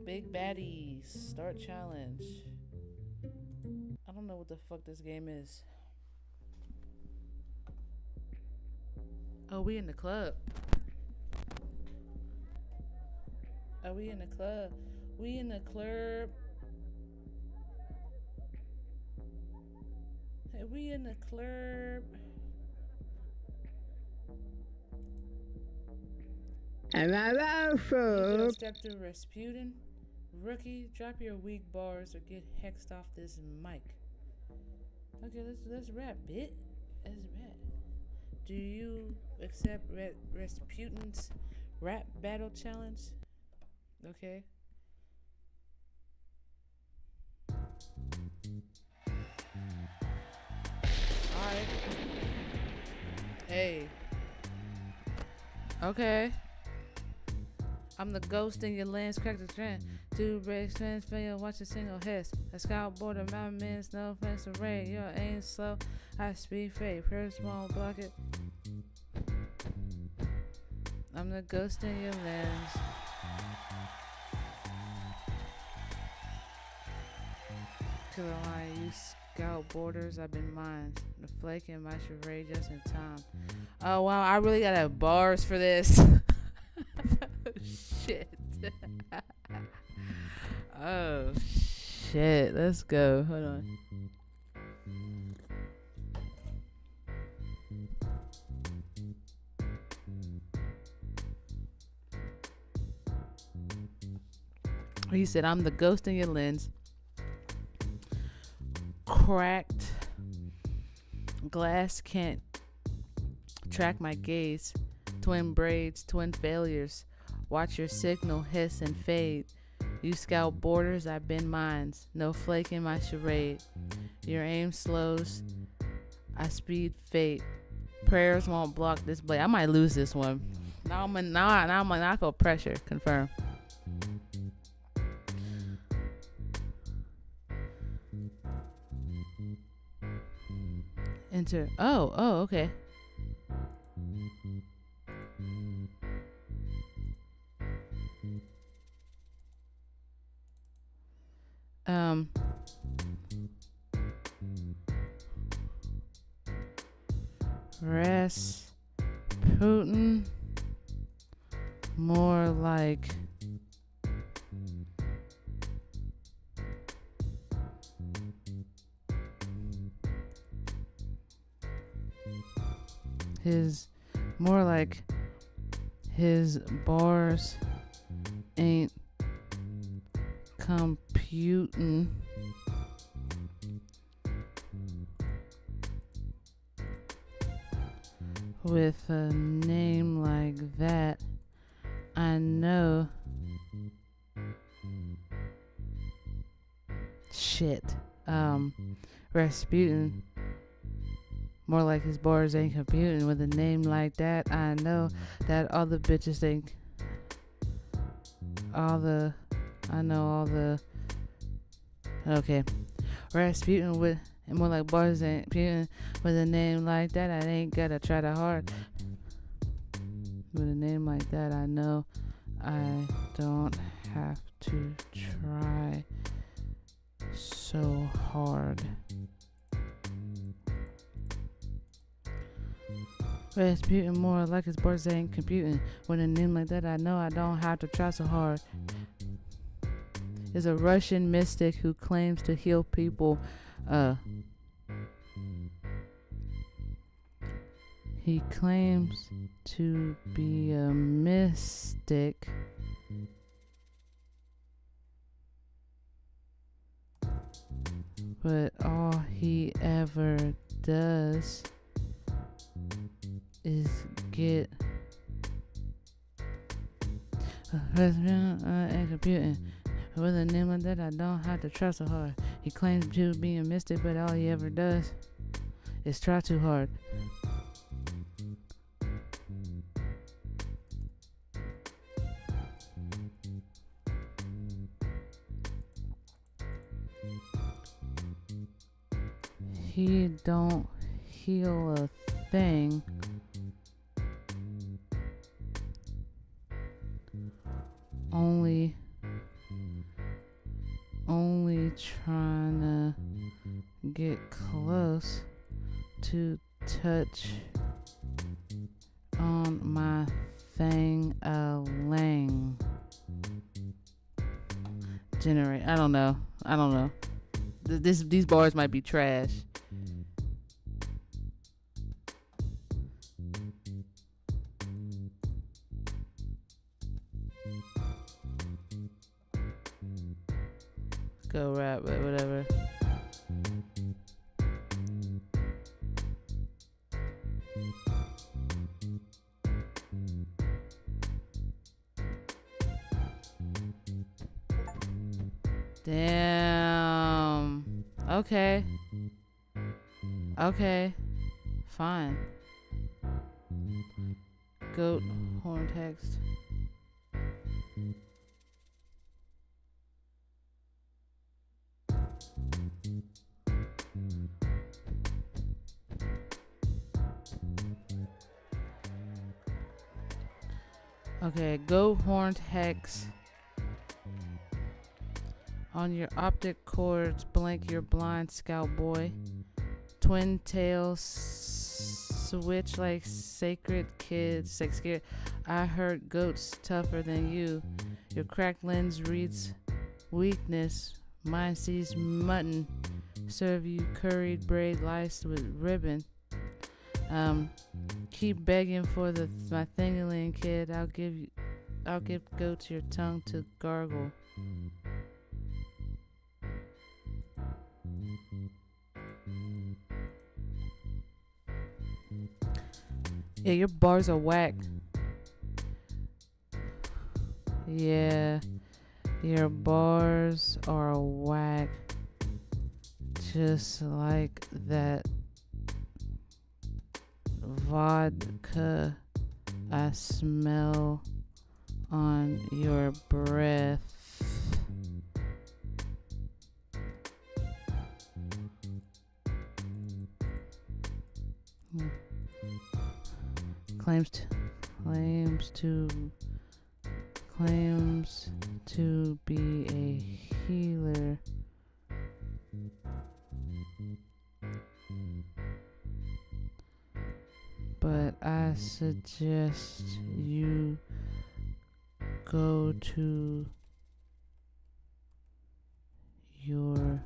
S1: big baddies start challenge. I don't know what the fuck this game is. Oh, we in the club. Are we in the club? We in the club. Hey, we in the club.
S2: Am I right,
S1: You
S2: sir?
S1: don't step to Rasputin. Rookie, drop your weak bars or get hexed off this mic. Okay, let's rap, bit. Let's rap. Do you accept Rasputin's rap battle challenge? Okay. Alright. Hey. Okay. I'm the ghost in your lands, crack the trend. Two breaks, fans, fail, watch a single hits. A scout border, my man's no offense to Ray. Your aim slow, I speed fade. Per small bucket. I'm the ghost in your lands. Carolina, you scout borders, I've been mine. The flake in my charade just in time. Oh wow, I really gotta have bars for this. Shit. Oh shit. Let's go. Hold on. He said, I'm the ghost in your lens. Cracked glass can't track my gaze. Twin braids, twin failures. Watch your signal hiss and fade. You scout borders, I bend mines. No flake in my charade. Your aim slows, I speed fate. Prayers won't block this blade. I might lose this one. Now I feel pressure. Confirm. Enter. Oh, okay. Rasputin, more like his bars ain't computing. With a name like that, I know. Shit. Rasputin, more like his bars ain't computing. With a name like that, I know that all the bitches think okay. Rasputin with and more like bars ain't computing. With a name like that, I ain't gotta try to hard. With a name like that, I know I don't have to try so hard. Rasputin, more like his bars ain't computing. With a name like that, I know I don't have to try so hard. Is a Russian mystic who claims to heal people. He claims to be a mystic. But all he ever does is get computing. With a name like that, I don't have to try so hard. He claims to be a mystic, but all he ever does is try too hard. He don't heal a thing. Only trying to get close to touch on my thing a lang. Generate. I don't know. These bars might be trash. Go rap, but whatever. Damn. Okay. Fine. Goat horn text. Okay, goat horned hex On your optic cords, blink your blind scout boy. Twin tails switch like sacred kids. Sex scared. I heard goats tougher than you. Your cracked lens reads weakness. Mine sees mutton. Serve you curried braid laced with ribbon. Keep begging for my thingaling, kid. I'll give goats your tongue to gargle. Yeah, your bars are whack. Yeah, your bars are whack. Just like that vodka I smell on your breath. Claims to be a healer. But I suggest you go to your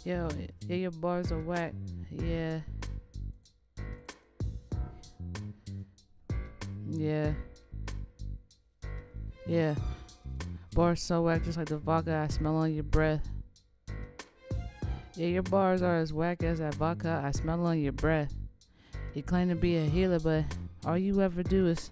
S1: yeah, your bars are whack. Yeah. Bars so whack, just like the vodka I smell on your breath. Yeah, your bars are as whack as that vodka I smell on your breath. You claim to be a healer, but all you ever do is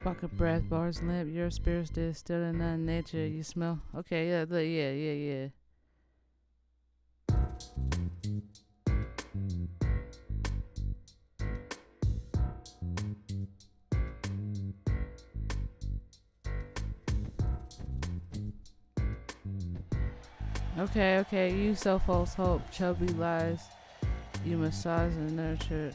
S1: bucket breath, bars limp, your spirit's dead, still in that nature. You smell. Okay, yeah. Okay, you sell false hope, chubby lies, you massage and nurture.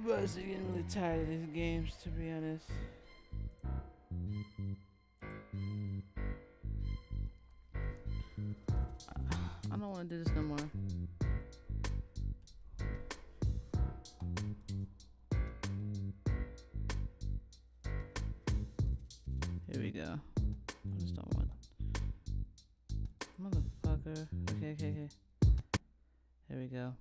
S1: But I'm getting really tired of these games, to be honest. I don't want to do this no more. Here we go. I just don't want. Motherfucker. Okay. Here we go.